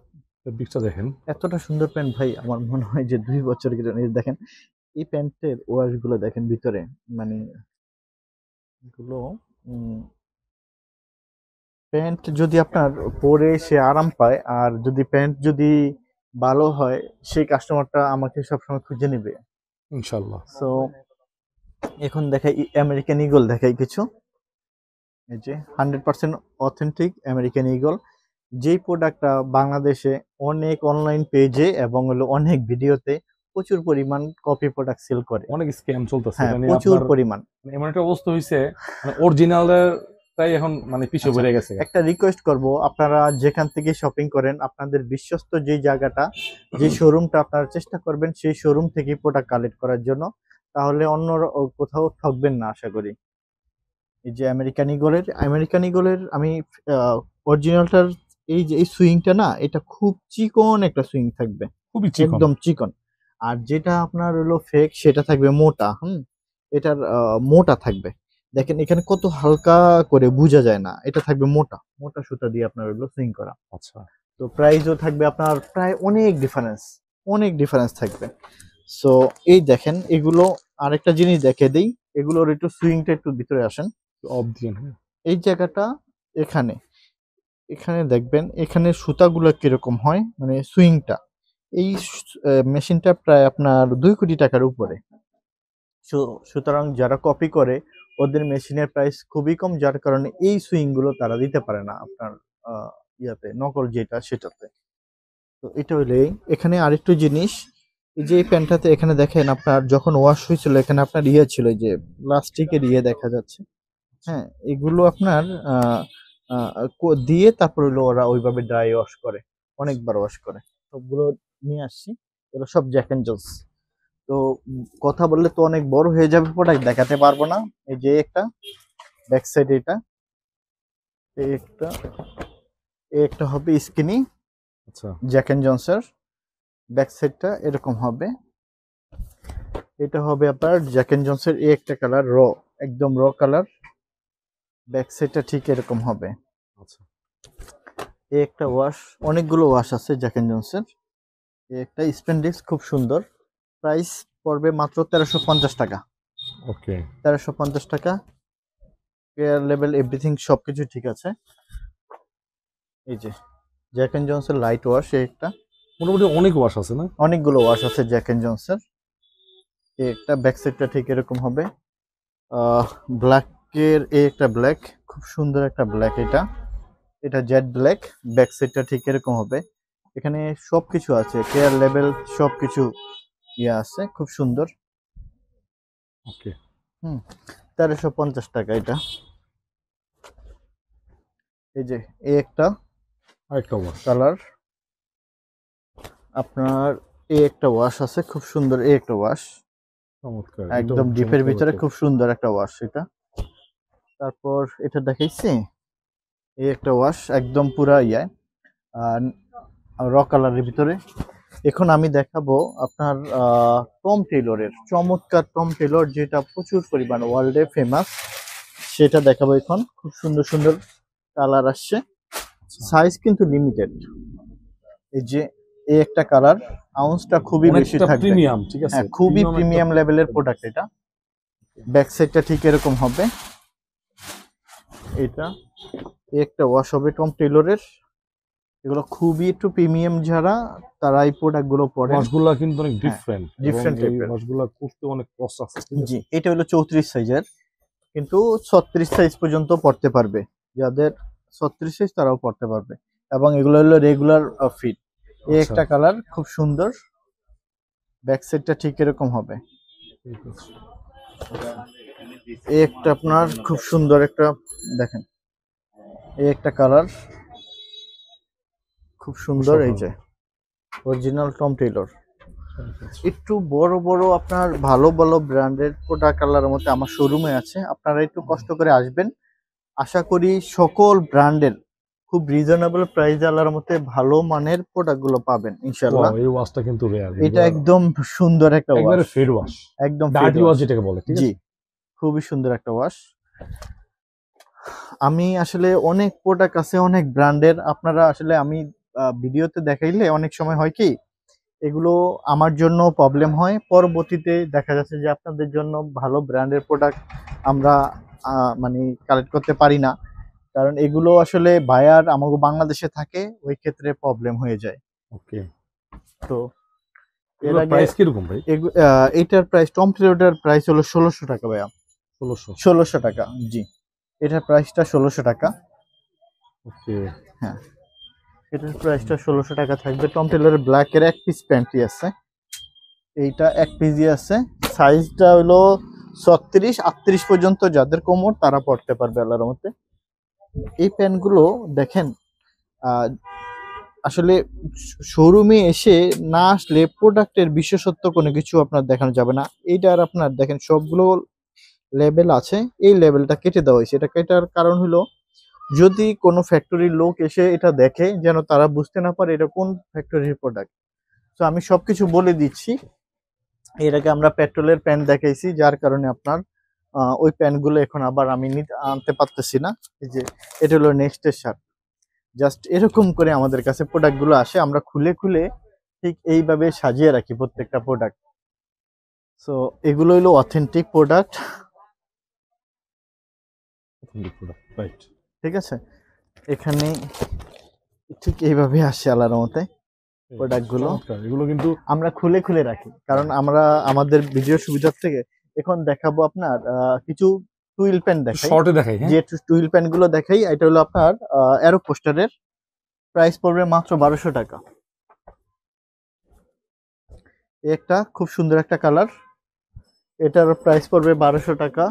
Speaker 1: পিকটা দেখেন।
Speaker 2: এতটা সুন্দর প্যান্ট ভাই, আমার মনে হয় যে 2 বছর দেখেন এই প্যান্টের ওয়াশ গুলো দেখেন ভিতরে, মানে এগুলো প্যান্ট যদি আপনার পরে সে আরাম পায়, আর যদি প্যান্ট যদি ভালো হয়, সেই কাস্টমারটা আমাকে সবসময় খুঁজে নেবে।
Speaker 1: ইনশাল্লাহ।
Speaker 2: সো এখন দেখাই আমেরিকান ইগল, দেখাই কিছু। এই যে 100% অথেন্টিক আমেরিকান ইগল, যেই প্রোডাক্টটা বাংলাদেশে অনেক অনলাইন পেজে এবং হলো অনেক ভিডিওতে প্রচুর পরিমাণ কপি প্রোডাক্ট সেল করে।
Speaker 1: অনেক স্ক্যাম চলতেছে
Speaker 2: হ্যাঁ,
Speaker 1: এটা নিয়ে
Speaker 2: প্রচুর
Speaker 1: আপনার,
Speaker 2: পরিমাণ।
Speaker 1: এমন একটা অবস্থা হয়েছে মানে অরিজিনালের তাই এখন মানে পিছিয়ে
Speaker 2: আচ্ছা,
Speaker 1: পড়ে গেছে।
Speaker 2: একটা রিকোয়েস্ট করব, আপনারা যেখান থেকে শপিং করেন আপনাদের বিশ্বস্ত যেই জায়গাটা, যে শোরুমটা, আপনারা চেষ্টা করবেন সেই শোরুম থেকে প্রোডাক্ট কালেক্ট করার জন্য, তাহলে অন্য কোথাও ঠকবেন না আশা করি। এই যে আমেরিকান ইগলের আমি অরিজিনালটার এই যে এই সুইংটা না, এটা খুব চিকন একটা সুইং থাকবে,
Speaker 1: খুবই চিকন।
Speaker 2: একদম চিকন। আর যেটা আপনার হলো ফেক, সেটা থাকবে মোটা। এটার মোটা থাকবে। দেখেন এখানে কত হালকা করে বোঝা যায় না, এটা থাকবে মোটা মোটা সুতা দিয়ে আপনার হলো সুইং করা।
Speaker 1: আচ্ছা,
Speaker 2: তো প্রাইসও থাকবে আপনার প্রায় অনেক ডিফারেন্স থাকবে। সো এই দেখেন এগুলো, আরেকটা জিনিস দেখে দেই, এগুলোর একটু সুইংটা একটু ভিতরে আসেন।
Speaker 1: অফ দিয়ে হ্যাঁ।
Speaker 2: এই জায়গাটা, এখানে এখানে দেখবেন এখানে সুতাগুলো কিরকম হয়, মানে সুইংটা। এই মেশিনটা প্রায় আপনার 2 কোটি টাকার উপরে। সুতরাং যারা কপি করে ওদের মেশিনের প্রাইস খুবই কম, যার কারণে এই সুইং গুলো তারা দিতে পারে না আপনার ইয়াতে, নকল যেটা সেটাতে। তো এটা হইলে এখানে আরেকটু জিনিস, এই যে এই প্যান্টটাতে এখানে দেখেন আপনার যখন ওয়াশ হয়েছিল, এখানে আপনার ইয়ে ছিল, এই যে প্লাস্টিকের ইয়ে দেখা যাচ্ছে। হ্যাঁ, এগুলো আপনার দিয়ে তারপর হলো ওরা ওইভাবে ড্রাই ওয়াশ করে, অনেকবার ওয়াশ করে। সবগুলো নিয়ে আসছি, এগুলো সব জ্যাক এন্ড জোন্স। তো কথা বললে তো অনেক বড় হয়ে যাবে, প্রোডাক্ট দেখাতে পারবো না। এই যে একটা ব্যাক সাইড, এটা এই একটা, এই একটা হবে স্কিনি
Speaker 1: আচ্ছা,
Speaker 2: জ্যাক এন্ড জনসের। ব্যাক সাইডটা এরকম হবে। এটা হবে আপনার জ্যাক এন্ড জনসের, এই একটা কালার একদম র কালার। ব্যাক সাইডটা ঠিক এরকম হবে।
Speaker 1: আচ্ছা,
Speaker 2: এই একটা ওয়াশ, অনেকগুলো ওয়াশ আছে জ্যাক এন্ড জনসের। এই একটা স্প্যান্ডেক্স, খুব সুন্দর। প্রাইস পড়বে মাত্র 1350 টাকা।
Speaker 1: ওকে।
Speaker 2: 1350 টাকা। কেয়ার লেভেল এভরিথিং সবকিছু ঠিক আছে। এই যে জ্যাক এন্ড জনসের লাইট ওয়াশ, এই একটা।
Speaker 1: মোটামুটি অনেক ওয়াশ আছে না?
Speaker 2: অনেকগুলো ওয়াশ আছে জ্যাক এন্ড জনসের। এই একটা ব্যাক সাইডটা ঠিক এরকম হবে। ব্ল্যাকের এই একটা ব্ল্যাক, খুব সুন্দর একটা ব্ল্যাক। এটা এটা জেড ব্ল্যাক। ব্যাক সাইডটা ঠিক এরকম হবে। এখানে সবকিছু আছে, কেয়ার লেভেল সবকিছু ইয়ে আছে, খুব সুন্দর।
Speaker 1: ওকে।
Speaker 2: 1350 টাকা এটা। এই যে এই একটা
Speaker 1: আরেকটা ওয়াশ
Speaker 2: কালার আপনার, এই একটা ওয়াশ আছে খুব সুন্দর, এই একটা ওয়াশ
Speaker 1: চমৎকার,
Speaker 2: একদম ডিপের ভিতরে, খুব সুন্দর একটা ওয়াশ এটা। তারপর এটা দেখাইছি, এই একটা ওয়াশ একদম পুরা র কালারের ভিতরে। এখন আমি দেখাবো আপনার টম টেলরের, চমৎকার টম টেলর, যেটা প্রচুর পরিমাণ ওয়ার্ল্ডে ফেমাস, সেটা দেখাবো এখন। খুব সুন্দর সুন্দর কালার আসছে, সাইজ কিন্তু লিমিটেড। এই যে এই একটা কালার, আউন্সটা খুবই বেশি থাকবে,
Speaker 1: প্রিমিয়াম, ঠিক আছে,
Speaker 2: হ্যাঁ খুবই প্রিমিয়াম লেভেলের প্রোডাক্ট এটা। ব্যাক সাইডটা ঠিক এরকম হবে। এটা একটা ওয়াশ হবে টম টেলরের। এগুলো খুবই একটু প্রিমিয়াম, যারা তারা এই প্রোডাক্ট গুলো পরে।
Speaker 1: ওয়াশগুলো কিন্তু অনেক ডিফারেন্ট,
Speaker 2: ডিফারেন্ট
Speaker 1: এই
Speaker 2: টাইপের।
Speaker 1: ওয়াশগুলো করতে অনেক কষ্ট আছে।
Speaker 2: জি, এটা হলো 34 সাইজের, কিন্তু 36 সাইজ পর্যন্ত পড়তে পারবে। যাদের 36 সাইজ তারাও পড়তে পারবে, এবং এগুলো হলো রেগুলার ফিট। এই একটা কালার খুব সুন্দর। ব্যাক সাইডটা ঠিক এরকম হবে। এই একটা আপনার খুব সুন্দর একটা, দেখেন এই একটা কালার খুব সুন্দর। এই যে অরিজিনাল টম টেলর। একটু বড় বড় আপনার ভালো ভালো ব্র্যান্ডের প্রোডাক্ট কালারের মধ্যে আমার শোরুমে আছে, আপনারা একটু কষ্ট করে আসবেন। আশা করি সকল ব্র্যান্ডের খুব রিজনেবল প্রাইস আলার মধ্যে ভালো মানের প্রোডাক্ট গুলো পাবেন ইনশাআল্লাহ।
Speaker 1: এই ওয়াশটা কিন্তু রেয়ার,
Speaker 2: এটা একদম সুন্দর একটা ওয়াশ,
Speaker 1: একবারে ফেড ওয়াশ,
Speaker 2: একদম
Speaker 1: ডার্টি ওয়াশ যেটাকে বলে, ঠিক আছে।
Speaker 2: জি, খুবই সুন্দর একটা ওয়াশ। আমি আসলে অনেক প্রোডাক্ট আছে অনেক ব্র্যান্ডের, আপনারা আসলে আমি ভিডিওতে দেখাইলে অনেক সময় হয় কি, এগুলো আমার জন্য প্রবলেম হয়, পরবর্তীতে দেখা যাচ্ছে যে আপনাদের জন্য ভালো ব্র্যান্ডের প্রোডাক্ট আমরা মানে কালেক্ট করতে পারি না। কারণ এগুলো আসলে বায়ার আমাকে বাংলাদেশে থাকে, ওই ক্ষেত্রে প্রবলেম হয়ে যায়।
Speaker 1: ওকে,
Speaker 2: তো এর
Speaker 1: এগুলোর
Speaker 2: আগে
Speaker 1: প্রাইস কিরকম ভাই?
Speaker 2: এটার প্রাইস, টম টেলরের প্রাইস হলো 1600 টাকা ভাইয়া।
Speaker 1: 1600।
Speaker 2: 1600 টাকা, জি। এটার প্রাইসটা 1600 টাকা।
Speaker 1: ওকে,
Speaker 2: হ্যাঁ, এটার প্রাইসটা 1600 টাকা থাকবে। টম টেলরের ব্ল্যাকের এক পিস প্যান্টই আছে, এইটা এক পিসই আছে। সাইজটা হলো 36 38 পর্যন্ত, যাদের কোমর তারা পড়তে পারবে আল্লাহর মতে। এই প্যান্টগুলো দেখেন, আহ, আসলে শোরুমে এসে না আসলে প্রোডাক্টের বিশেষত্ব কোনো কিছু আপনার দেখানো যাবে না। এইটার আপনার দেখেন সবগুলো লেবেল আছে, এই লেবেলটা কেটে দেওয়া হয়েছে। এটা কেটার কারণ হলো, যদি কোনো ফ্যাক্টরির লোক এসে এটা দেখে যেন তারা বুঝতে না পারে এটা কোন ফ্যাক্টরির প্রোডাক্ট। তো আমি সবকিছু বলে দিচ্ছি। এর আগে আমরা পেট্রোলের প্যান্ট দেখাইছি, যার কারণে আপনার ওই প্যান্টগুলো এখন আবার আমি আনতে পারতেছি না। এই যে এটা হলো নেক্সটের শার্ট। জাস্ট এরকম করে আমাদের কাছে প্রোডাক্টগুলো আসে, আমরা খুলে খুলে ঠিক এইভাবে সাজিয়ে রাখি প্রত্যেকটা প্রোডাক্ট। সো এগুলো হলো অথেন্টিক প্রোডাক্ট,
Speaker 1: রাইট।
Speaker 2: ঠিক আছে। এখানে ঠিক এইভাবে আসে আল্লাহর মতে প্রোডাক্টগুলো।
Speaker 1: এগুলো কিন্তু
Speaker 2: আমরা খুলে খুলে রাখি, কারণ আমরা আমাদের ভিডিও সুবিধার থেকে এখন দেখাবো আপনার কিছু টুইল প্যান্ট দেখাই,
Speaker 1: শর্টে দেখাই। হ্যাঁ,
Speaker 2: যে টুইল প্যান্ট গুলো দেখাই। এটা হলো আপনার অ্যারো পোস্টারের, প্রাইস পড়বে মাত্র 1200 টাকা। একটা খুব সুন্দর একটা কালার, এটার প্রাইস পড়বে 1200 টাকা।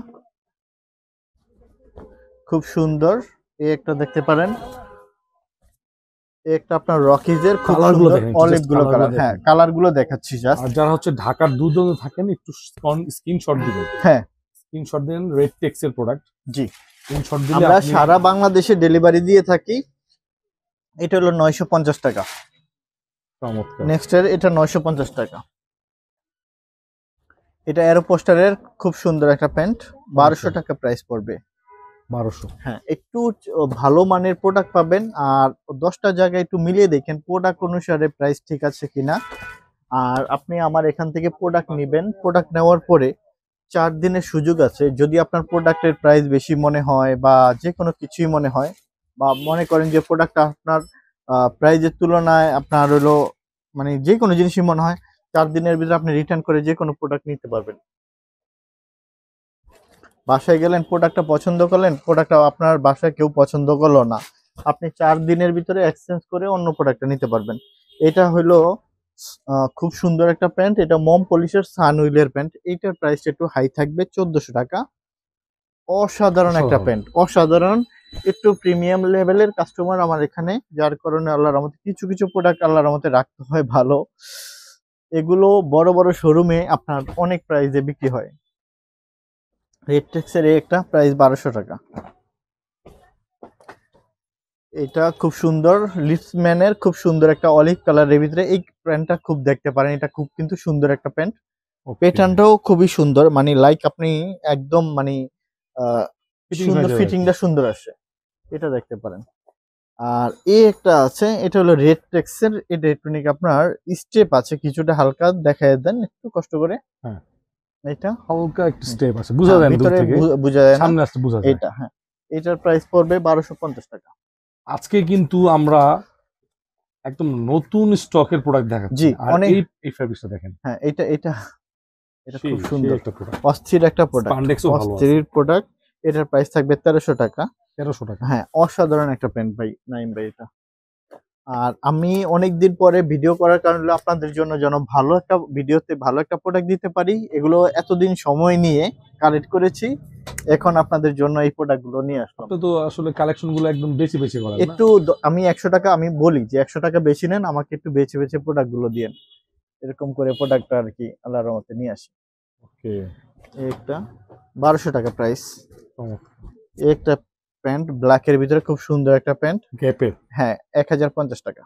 Speaker 2: খুব সুন্দর, এই একটা দেখতে পারেন। এই একটা আপনার রকিজের খুব
Speaker 1: কালারগুলো
Speaker 2: সুন্দর
Speaker 1: দেখেন,
Speaker 2: অলিভ
Speaker 1: just
Speaker 2: গুলো কালার।
Speaker 1: কালারগুলো
Speaker 2: হ্যাঁ,
Speaker 1: দেখেন।
Speaker 2: কালার গুলো দেখাচ্ছি জাস্ট।
Speaker 1: আর যারা হচ্ছে ঢাকার দূর থাকেন, একটু স্ক্রিনশট দিবেন।
Speaker 2: হ্যাঁ,
Speaker 1: স্ক্রিনশট দেন, রেড টেক্সের প্রোডাক্ট।
Speaker 2: জি,
Speaker 1: স্ক্রিনশট দিলে
Speaker 2: আমরা
Speaker 1: আপনি
Speaker 2: সারা বাংলাদেশে ডেলিভারি দিয়ে থাকি। এটা হলো 950 টাকা।
Speaker 1: চমৎকার।
Speaker 2: নেক্সটের এটা 950 টাকা। এটা অ্যারো পোস্টারের খুব সুন্দর একটা প্যান্ট, 1200 টাকা প্রাইস পড়বে।
Speaker 1: 1200।
Speaker 2: হ্যাঁ, একটু ভালো মানের প্রোডাক্ট পাবেন। আর 10টা জায়গায় একটু মিলিয়ে দেখেন প্রোডাক্ট অনুসারে প্রাইস ঠিক আছে কিনা। আর আপনি আমার এখান থেকে প্রোডাক্ট নেবেন, প্রোডাক্ট নেওয়ার পরে 4 দিনের সুযোগ আছে। যদি আপনার প্রোডাক্টের প্রাইস বেশি মনে হয় বা যে কোনো কিছুই মনে হয়, বা মনে করেন যে প্রোডাক্টটা আপনার প্রাইজের তুলনায় আপনার হলো মানে যে কোনো জিনিসই মনে হয়, 4 দিনের ভিতরে আপনি রিটার্ন করে যে কোনো প্রোডাক্ট নিতে পারবেন। বাসায় গেলেন, প্রোডাক্টটা পছন্দ করলেন, প্রোডাক্টটা আপনার বাসায় কেউ পছন্দ করলো না, আপনি 4 দিনের ভিতরে এক্সচেঞ্জ করে অন্য প্রোডাক্টটা নিতে পারবেন। এটা হলো খুব সুন্দর একটা প্যান্ট, এটা মম পলিশের সানউইলের প্যান্ট। এইটার প্রাইসটা একটু হাই থাকবে, 1400 টাকা। অসাধারণ একটা প্যান্ট, অসাধারণ। একটু প্রিমিয়াম লেভেলের কাস্টমার আমার এখানে, যার কারণে আল্লাহর রহমতে কিছু কিছু প্রোডাক্ট আল্লাহর রহমতে রাখতে হয় ভালো। এগুলো বড় বড় শোরুমে আপনার অনেক প্রাইসে বিক্রি হয়। রেড টেক্সের একটা প্রাইস 1200 টাকা। এটা খুব সুন্দর, লিপসম্যানের খুব সুন্দর একটা অলিভ কালারের ভিতরে। এই প্যান্টটা খুব দেখতে পারেন, এটা খুব কিন্তু সুন্দর একটা প্যান্ট। প্যাটার্নটাও খুবই সুন্দর, মানে লাইক আপনি একদম মানে সুন্দর, ফিটিংটা সুন্দর আসে, এটা দেখতে পারেন। আর এই একটা আছে, এটা হলো রেড টেক্সের। এটা একটুনিক আপনার স্টেপ আছে কিছুটা, হালকা দেখায় দেন একটু কষ্ট করে।
Speaker 1: হ্যাঁ,
Speaker 2: এটা
Speaker 1: হালকা একটু স্টেপ আছে, বুঝা যায় না দূর
Speaker 2: ভিতরে
Speaker 1: থেকে,
Speaker 2: বোঝা যায় না,
Speaker 1: সামনে আসলে বুঝা যায়।
Speaker 2: এটা হ্যাঁ, এটার প্রাইস পড়বে 1250 টাকা।
Speaker 1: আজকে কিন্তু আমরা একদম নতুন স্টকের প্রোডাক্ট দেখাচ্ছি।
Speaker 2: জি,
Speaker 1: আর
Speaker 2: অনেক।
Speaker 1: এই ফেব্রিক্সটা দেখেন।
Speaker 2: হ্যাঁ, এটা এটা এটা খুব সুন্দর
Speaker 1: একটা প্রোডাক্ট,
Speaker 2: অস্থির একটা প্রোডাক্ট,
Speaker 1: স্পান্ডেক্সও ভালো আছে।
Speaker 2: অস্থির প্রোডাক্ট। এটার প্রাইস থাকবে 1300 টাকা।
Speaker 1: 1300 টাকা।
Speaker 2: হ্যাঁ, অসাধারণ একটা প্যান্ট ভাই, নাইম ভাই এটা। আর আমি অনেকদিন পরে ভিডিও করার কারণ হলো আপনাদের জন্য যেন ভালো একটা ভিডিওতে ভালো একটা প্রোডাক্ট দিতে পারি। এগুলো এতদিন সময় নিয়ে কালেক্ট করেছি, এখন আপনাদের জন্য এই প্রোডাক্টগুলো নিয়ে আসলাম।
Speaker 1: তো আসলে কালেকশন গুলো একদম বেশি বেশি করেন না?
Speaker 2: একটু আমি 100 টাকা, আমি বলি যে 100 টাকা বেশি নেন, আমাকে একটু বেছে বেছে প্রোডাক্টগুলো দিয়েন, এরকম করে প্রোডাক্টটা আর কি আল্লাহর রহমতে নিয়ে আসি।
Speaker 1: ওকে,
Speaker 2: একটা 1200 টাকা প্রাইস। একটা প্যান্ট ব্ল্যাকের ভিতরে খুব সুন্দর একটা প্যান্ট,
Speaker 1: গ্যাপের।
Speaker 2: হ্যাঁ, 1050 টাকা।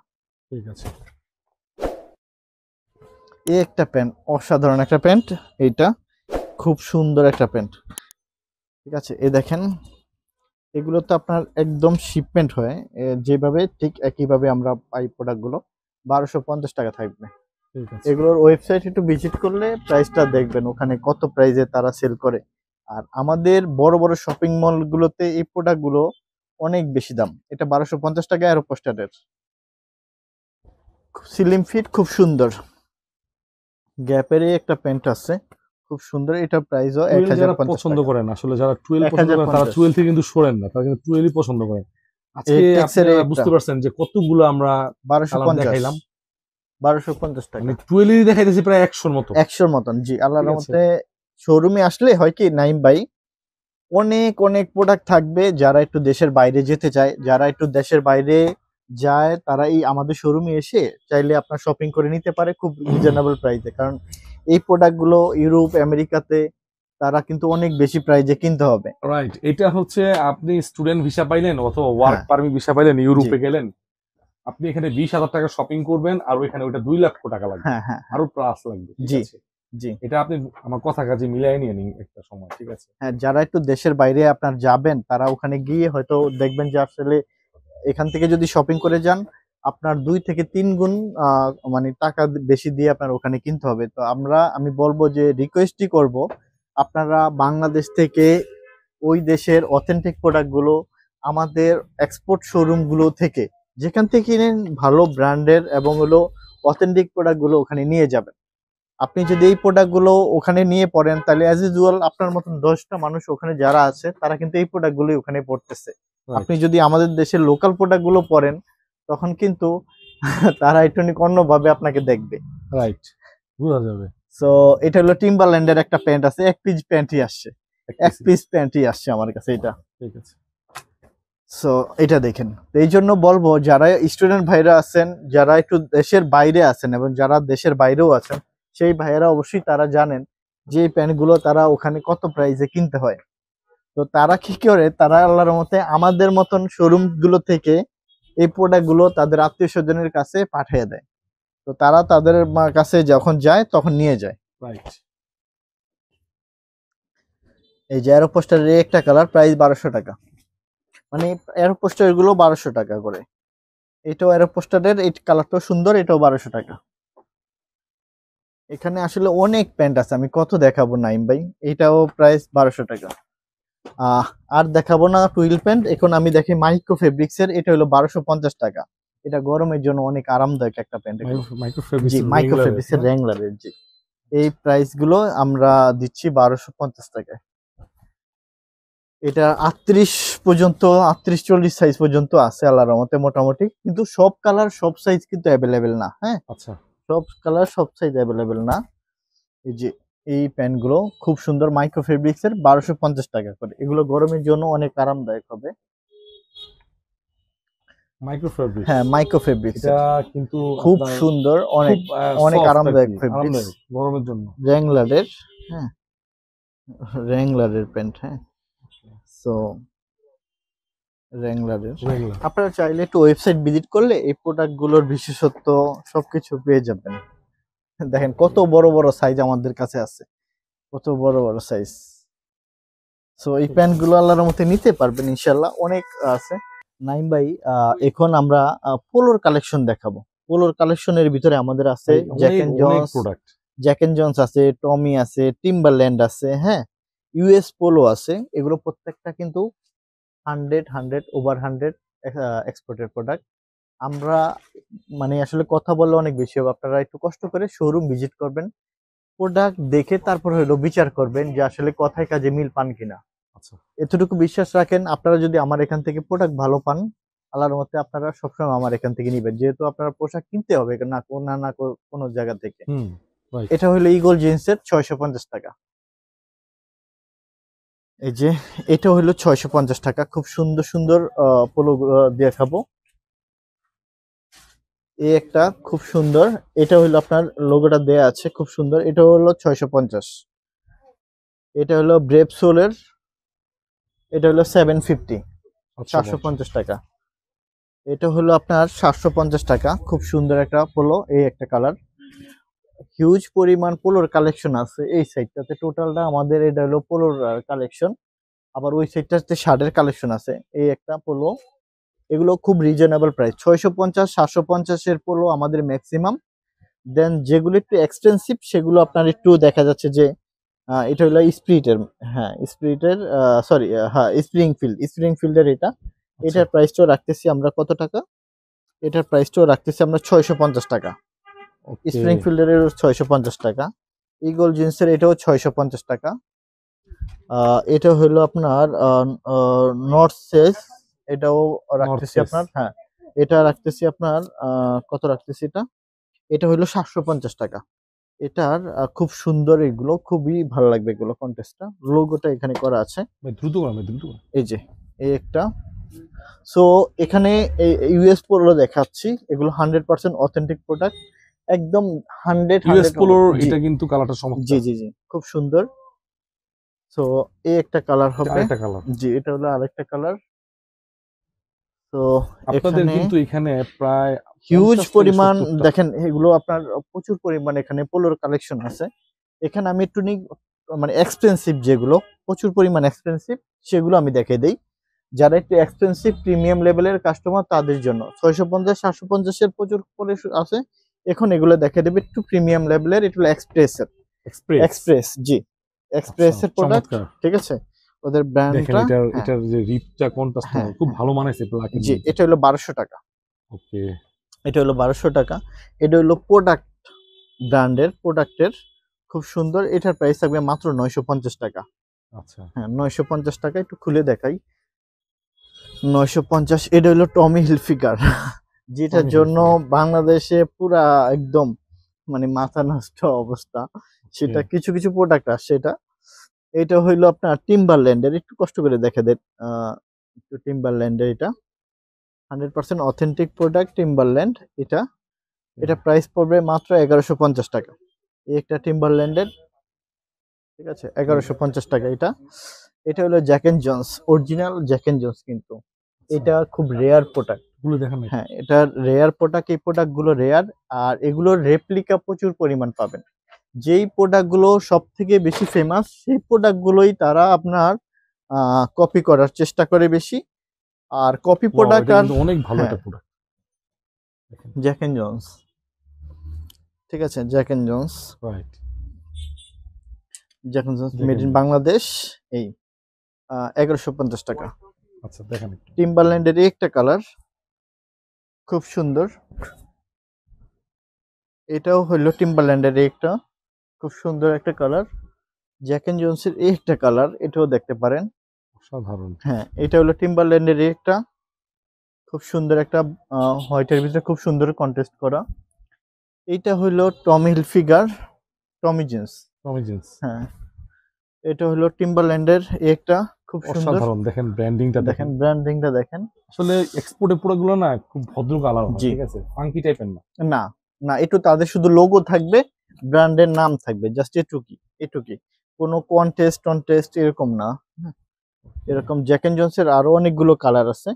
Speaker 1: ঠিক আছে।
Speaker 2: এই একটা প্যান্ট, অসাধারণ একটা প্যান্ট, এইটা খুব সুন্দর একটা প্যান্ট, ঠিক আছে। এই দেখেন, এগুলো তো আপনার একদম শিপমেন্ট হয় যেভাবে, ঠিক একইভাবে আমরা পাই প্রোডাক্টগুলো। 1250 টাকা থাকবে।
Speaker 1: ঠিক আছে।
Speaker 2: এগুলোর ওয়েবসাইট একটু ভিজিট করলে প্রাইসটা দেখবেন, ওখানে কত প্রাইসে তারা সেল করে। আর আমাদের বড় বড় শপিং মলগুলোতে এই প্রোডাক্টগুলো অনেক বেশি দাম। এটা 1250 টাকা অ্যারোপোস্টারের। স্লিম ফিট, খুব সুন্দর। গ্যাপেরই একটা প্যান্ট আছে, খুব সুন্দর। এটা প্রাইসও
Speaker 1: টুয়েলভ যারা
Speaker 2: 1050
Speaker 1: পছন্দ
Speaker 2: টাকা।
Speaker 1: করেন, আসলে যারা টুয়েলভ পছন্দ করেন তারা
Speaker 2: 1050।
Speaker 1: টুয়েলভ থেকে কিন্তু সরেন না, তারা কিন্তু টুয়েলভই পছন্দ করেন। আজকে
Speaker 2: টেক্সের
Speaker 1: আপনারা
Speaker 2: একটা
Speaker 1: বুঝতে পারছেন যে কতগুলো আমরা কালার
Speaker 2: 1250,
Speaker 1: দেখাইলাম,
Speaker 2: 1250 টাকা,
Speaker 1: মানে টুয়েলভই দেখাইতেছি প্রায় 100-র মতো।
Speaker 2: 100-র মতন। জি, আল্লাহর
Speaker 1: ঠিক আছে।
Speaker 2: রহমতে শোরুমে আসলে হয় কি নাইম ভাই, অনেক অনেক প্রোডাক্ট থাকবে। যারা একটু দেশের বাইরে যেতে চায়, যারা একটু দেশের বাইরে যায়, তারা এই আমাদের শোরুমে এসে চাইলে আপনার শপিং করে নিতে পারে খুব রিজনেবল প্রাইসে। কারণ এই প্রোডাক্টগুলো ইউরোপ, আমেরিকাতে তারা কিন্তু অনেক বেশি প্রাইসে কিনতে হবে।
Speaker 1: রাইট, এটা হচ্ছে আপনি স্টুডেন্ট ভিসা পাইলেন অথবা ওয়ার্ক
Speaker 2: হ্যাঁ,
Speaker 1: পারমিট ভিসা পাইলেন,
Speaker 2: জি,
Speaker 1: ইউরোপে গেলেন, আপনি এখানে 20,000 টাকা শপিং করবেন আর ওইখানে ওইটা 2,00,000 টাকা লাগবে,
Speaker 2: হ্যাঁ, হ্যাঁ, হ্যাঁ,
Speaker 1: আরো প্লাস লাগবে। ঠিক
Speaker 2: জি,
Speaker 1: আছে,
Speaker 2: জি,
Speaker 1: এটা আপনি আমার কথা কাজে মিলাই নিয়ে নিন একটা সময়। ঠিক আছে।
Speaker 2: হ্যাঁ। যারা একটু দেশের বাইরে আপনার যাবেন, তারা ওখানে গিয়ে হয়তো দেখবেন যে আসলে এখান থেকে যদি শপিং করে যান, আপনার 2 থেকে 3 গুণ মানে টাকা বেশি দিয়ে আপনার ওখানে কিনতে হবে। তো আমি বলবো যে রিকোয়েস্টই করব, আপনারা বাংলাদেশ থেকে ওই দেশের অথেন্টিক প্রোডাক্টগুলো আমাদের এক্সপোর্ট শোরুমগুলো থেকে, যেখান থেকে কিনেন ভালো ব্র্যান্ডের এবং হলো অথেন্টিক প্রোডাক্টগুলো ওখানে নিয়ে যাবেন। আপনি যদি এই প্রোডাক্টগুলো ওখানে নিয়ে পড়েন, তাহলে অ্যাজ ইউজুয়াল আপনার মতন 10টা মানুষ ওখানে যারা আছে, তারা কিন্তু এই প্রোডাক্টগুলোই ওখানে পড়তেছে।
Speaker 1: রাইট,
Speaker 2: আপনি যদি আমাদের দেশের লোকাল প্রোডাক্টগুলো পড়েন, তখন কিন্তু তারা একটু অন্যভাবে আপনাকে দেখবে।
Speaker 1: রাইট, বোঝা যাবে।
Speaker 2: সো এটা হলো টিম্বারল্যান্ডের একটা প্যান্ট আছে, এক পিস প্যান্টই আসছে, এক পিস প্যান্টই আসছে আমার কাছে এটা।
Speaker 1: ঠিক আছে।
Speaker 2: সো এটা দেখেন। তো এই জন্য বলবো, যারা স্টুডেন্ট ভাইরা আছেন, যারা একটু দেশের বাইরে আছেন এবং যারা দেশের বাইরেও আছেন, সেই ভাইয়েরা অবশ্যই তারা জানেন যে এই প্যান্টগুলো তারা ওখানে কত প্রাইসে কিনতে হয়। তো তারা কি করে, তারা আল্লাহর মতে আমাদের মতন শোরুম গুলো থেকে এই প্রোডাক্ট গুলো তাদের আত্মীয় স্বজনের কাছে পাঠিয়ে দেয়। তো তারা তাদের কাছে যখন যায় তখন নিয়ে যায়।
Speaker 1: রাইট,
Speaker 2: এই যে অ্যারোপোস্টারের একটা কালার প্রাইস 1200 টাকা, মানে অ্যারোপোস্টার গুলো 1200 টাকা করে। এটাও অ্যারোপোস্টারের, এই কালারটাও সুন্দর, এটাও 1200 টাকা। এখানে আসলে অনেক প্যান্ট আছে, আমি কত দেখাবো নাইম ভাই। এটাও প্রাইস 1200 টাকা। আহ আর দেখাবো না টুইল প্যান্ট, এখন আমি দেখি মাইক্রো ফেব্রিক্স এর। এটা হলো 1250 টাকা। এটা গরমের জন্য অনেক আরামদায়ক একটা প্যান্ট।
Speaker 1: মাইক্রো
Speaker 2: জি,
Speaker 1: ফেব্রিক্স
Speaker 2: মাইক্রো
Speaker 1: রেগুলার।
Speaker 2: ফেব্রিক্স এর র্যাংলারের। জি, এই প্রাইস গুলো আমরা দিচ্ছি 1250 টাকায়। এটা 38 পর্যন্ত, 38-40 সাইজ পর্যন্ত আছে আল্লাহর রহমতে মোটামুটি, কিন্তু সব কালার সব সাইজ কিন্তু অ্যাভেলেবেল না। হ্যাঁ,
Speaker 1: আচ্ছা,
Speaker 2: সব কালার সব সাইজ অ্যাভেলেবেল না। এই যে এই প্যান্ট গুলো খুব সুন্দর, মাইক্রো ফেব্রিক্স এর, 1250 টাকা করে। এগুলো গরমের জন্য অনেক আরামদায়ক হবে।
Speaker 1: মাইক্রো ফেব্রিক্স,
Speaker 2: হ্যাঁ, মাইক্রো ফেব্রিক্স
Speaker 1: এটা
Speaker 2: এর,
Speaker 1: কিন্তু
Speaker 2: খুব
Speaker 1: আপনার
Speaker 2: সুন্দর, অনেক
Speaker 1: খুব
Speaker 2: অনেক
Speaker 1: সফট আর
Speaker 2: আরামদায়ক
Speaker 1: কি,
Speaker 2: ফেব্রিক্স।
Speaker 1: আরামদায়ক গরমের জন্য।
Speaker 2: র্যাংলারের, হ্যাঁ, র্যাংলারের প্যান্ট। হ্যাঁ, সো র্যাংলারের
Speaker 1: রেগুলার।
Speaker 2: আপনারা চাইলে একটু ওয়েবসাইট ভিজিট করলে এই প্রোডাক্ট গুলোর বিশেষত্ব সবকিছু পেয়ে যাবেন। দেখেন কত বড় বড় সাইজ আমাদের কাছে আছে, কত বড় বড় সাইজ। সো এই প্যান্ট গুলো আল্লাহর মতে নিতে পারবেন ইনশাল্লাহ, অনেক আছে। নাইম ভাই, এখন আমরা পোলোর কালেকশন দেখাবো। পোলোর কালেকশনের ভিতরে আমাদের আছে জ্যাক
Speaker 1: অনেক
Speaker 2: এন্ড
Speaker 1: অনেক
Speaker 2: জন্স,
Speaker 1: প্রোডাক্ট।
Speaker 2: আছে, টমি আছে, টিম্বারল্যান্ড আছে, হ্যাঁ, ইউএস পোলো আছে। এগুলো প্রত্যেকটা কিন্তু 100 ওভার 100 এক্সপোর্টের প্রোডাক্ট। আমরা মানে আসলে কথা বললে অনেক বেশি হবে, আপনারা একটু কষ্ট করে শোরুম ভিজিট করবেন, প্রোডাক্ট দেখে তারপর হলো বিচার করবেন যে আসলে কথায় কাজে মিল পান কিনা।
Speaker 1: আচ্ছা,
Speaker 2: এতটুকু বিশ্বাস রাখেন, আপনারা যদি আমার এখান থেকে প্রোডাক্ট ভালো পান, আল্লাহর মতে আপনারা সবসময় আমার এখান থেকে নিবেন, যেহেতু আপনারা পোশাক কিনতে হবে না কোনো জায়গা থেকে।
Speaker 1: হুম, রাইট,
Speaker 2: এটা হলো ইগল জিন্সের 650 টাকা। এই যে এটা হলো 650 টাকা। খুব সুন্দর সুন্দর পোলো দেখাবো। এই একটা খুব সুন্দর, এটা হলো আপনার লোগোটা দেয়া আছে, খুব সুন্দর। এটা হলো 650। এটা হলো ব্রেভ সোলের, এটা হলো 750,
Speaker 1: আচ্ছা,
Speaker 2: 750 টাকা। এটা হলো আপনার 750 টাকা। খুব সুন্দর একটা পোলো, এই একটা কালার। হিউজ পরিমাণ পোলোর কালেকশন আছে এই সাইডটাতে। টোটালটা আমাদের এটা হলো পোলোর কালেকশন। আবার ওই সাইডটাতে শার্টের কালেকশন আছে। এই একটা পোলো, এগুলো খুব রিজনেবল প্রাইস, 650 750 এর পোলো আমাদের ম্যাক্সিমাম। দেন যেগুলো একটু এক্সপেন্সিভ সেগুলো আপনার একটু দেখা যাচ্ছে যে এটা হলো স্প্রিটের, হ্যাঁ স্প্রিটের, সরি, হ্যাঁ স্প্রিং ফিল্ডের এটা। এটার প্রাইসটাও রাখতেছি আমরা কত টাকা? এটার প্রাইসটাও রাখতেছি আমরা 650 টাকা।
Speaker 1: ওকে
Speaker 2: স্প্রিংফিল্ডের 650 টাকা। ইগল জিন্সের এটাও 650 টাকা। এটা হলো আপনার নর্থ সেস, এটাও রাখতেছি
Speaker 1: ফেস
Speaker 2: আপনার, হ্যাঁ এটা রাখতেছি আপনার কত রাখতেছি এটা? এটা হলো 750 টাকা। এটার খুব সুন্দর, এগুলো খুবই ভালো লাগবে, এগুলো কন্টেস্টটা লোগোটা এখানে করা আছে।
Speaker 1: ভাই দ্রুত করেন ভাই, দ্রুত করেন।
Speaker 2: এই যে এই একটা। সো এখানে ইউএস পোলো দেখাচ্ছি, এগুলো 100% অথেন্টিক প্রোডাক্ট, একদম 100
Speaker 1: ইউএস
Speaker 2: 100।
Speaker 1: পোলোর
Speaker 2: জি
Speaker 1: এটা কিন্তু কালারটা
Speaker 2: জি
Speaker 1: চমৎকার।
Speaker 2: জি জি খুব সুন্দর। সো এই একটা কালার
Speaker 1: এটা
Speaker 2: হবে।
Speaker 1: আরেকটা কালার।
Speaker 2: জি এটা হলো আরেকটা কালার। তো
Speaker 1: আপনাদের
Speaker 2: এখানে
Speaker 1: কিন্তু এখানে প্রায়
Speaker 2: হিউজ
Speaker 1: 50 থেকে
Speaker 2: পরিমাণ
Speaker 1: 70টা।
Speaker 2: দেখেন, এগুলো আপনার প্রচুর পরিমাণ এখানে পোলোর কালেকশন আছে। এখানে আমি একটু মানে এক্সপেন্সিভ যেগুলো, প্রচুর পরিমাণ এক্সপেন্সিভ, সেগুলো আমি দেখিয়ে দেই। যারা একটু এক্সপেন্সিভ প্রিমিয়াম লেভেলের কাস্টমার তাদের জন্য 650 750 এর প্রচুর করে আছে। এখন এগুলো দেখে দেবে একটু প্রিমিয়াম লেভেলের, একটু এক্সপ্রেসের।
Speaker 1: এক্সপ্রেস।
Speaker 2: এক্সপ্রেস জি,
Speaker 1: আচ্ছা
Speaker 2: এক্সপ্রেসের প্রোডাক্ট,
Speaker 1: চমৎকার।
Speaker 2: ঠিক আছে, ওদের
Speaker 1: দেখেন
Speaker 2: ব্র্যান্ডটা।
Speaker 1: এটার
Speaker 2: হ্যাঁ
Speaker 1: এটার যে রিপটা কন্ট্রাস্টটা
Speaker 2: হ্যাঁ
Speaker 1: খুব
Speaker 2: হ্যাঁ
Speaker 1: ভালো মানাইছে ব্ল্যাকের
Speaker 2: জি,
Speaker 1: মধ্যে।
Speaker 2: এটা হলো 1200 টাকা।
Speaker 1: ওকে
Speaker 2: এটা হলো 1200 টাকা। এটা হলো প্রোডাক্ট, ব্র্যান্ডের প্রোডাক্টের, খুব সুন্দর। এটার প্রাইস থাকবে মাত্র 950 টাকা।
Speaker 1: আচ্ছা
Speaker 2: হ্যাঁ 950 টাকা। একটু খুলে দেখাই, 950। এটা হলো টমি হিলফিগার, যেটার
Speaker 1: টমি
Speaker 2: জন্য
Speaker 1: হিলফিগার।
Speaker 2: বাংলাদেশে পুরা একদম মানে মাথা নষ্ট অবস্থা। সেটা কিছু কিছু প্রোডাক্ট আসছে। এটা হইলো আপনার টিম্বারল্যান্ডের, একটু কষ্ট করে দেখে দেন একটু টিম্বারল্যান্ডের, এটা 100% অথেন্টিক প্রোডাক্ট টিম্বারল্যান্ড। এটা এটা প্রাইস পড়বে মাত্র 1150 টাকা। এই একটা টিম্বারল্যান্ডের, ঠিক আছে, 1150 টাকা এটা। এটা হলো Jack and Jones, original Jack and Jones কিন্তু। এটা খুব রেয়ার প্রোডাক্ট।
Speaker 1: গুলো দেখেন না।
Speaker 2: হ্যাঁ এটা রেয়ার প্রোডাক্ট, এই প্রোডাক্ট গুলো রেয়ার। আর এগুলোর রেপ্লিকা প্রচুর পরিমাণ পাবেন। যেই প্রোডাক্ট গুলো সব থেকে বেশি ফেমাস, সেই প্রোডাক্ট গুলোই তারা আপনার কপি করার চেষ্টা করে বেশি। আর কপি
Speaker 1: ওয়াও
Speaker 2: প্রোডাক্ট
Speaker 1: এটা
Speaker 2: আর
Speaker 1: কিন্তু অনেক ভালো
Speaker 2: হ্যাঁ
Speaker 1: একটা প্রোডাক্ট। দেখেন
Speaker 2: জ্যাক এন্ড জন্স, ঠিক আছে, Jack and Jones,
Speaker 1: right.
Speaker 2: Jack and Jones
Speaker 1: Jack
Speaker 2: made
Speaker 1: and
Speaker 2: in
Speaker 1: Jones.
Speaker 2: Bangladesh. এই 1150 টাকা।
Speaker 1: আচ্ছা দেখেন একটু।
Speaker 2: টিম্বারল্যান্ডের এই একটা কালার, খুব সুন্দর। এটাও হলো টিম্বারল্যান্ডের একটা খুব সুন্দর একটা কালার। জ্যাক এন্ড জোনসের এই একটা কালার, এটাও দেখতে পারেন।
Speaker 1: অসাধারণ।
Speaker 2: হ্যাঁ এটা হলো টিম্বারল্যান্ডের এই একটা খুব সুন্দর একটা হোয়াইটের ভিতরে খুব সুন্দর কন্ট্রাস্ট করা। এইটা হলো টমি হিলফিগার, টমি জিন্স।
Speaker 1: টমি জিন্স।
Speaker 2: হ্যাঁ এটা হলো টিম্বারল্যান্ডের এই একটা খুব সুন্দর।
Speaker 1: অসাধারণ দেখেন ব্র্যান্ডিংটা দেখেন।
Speaker 2: দেখেন ব্র্যান্ডিংটা দেখেন।
Speaker 1: আসলে এক্সপোর্টের প্রোডাক্টগুলো না খুব ভদ্র কালার হয়,
Speaker 2: জি
Speaker 1: ঠিক আছে, ফাঙ্কি টাইপের না।
Speaker 2: না না, একটু তাদের শুধু লোগো থাকবে, ব্র্যান্ডের নাম থাকবে, জাস্ট এটুকি এটুকি, কোনো কন্টেস্ট টনটেস্ট এরকম না। হ্যাঁ, এরকম জ্যাক এন্ড জোনসের আরো অনেকগুলো কালার আছে,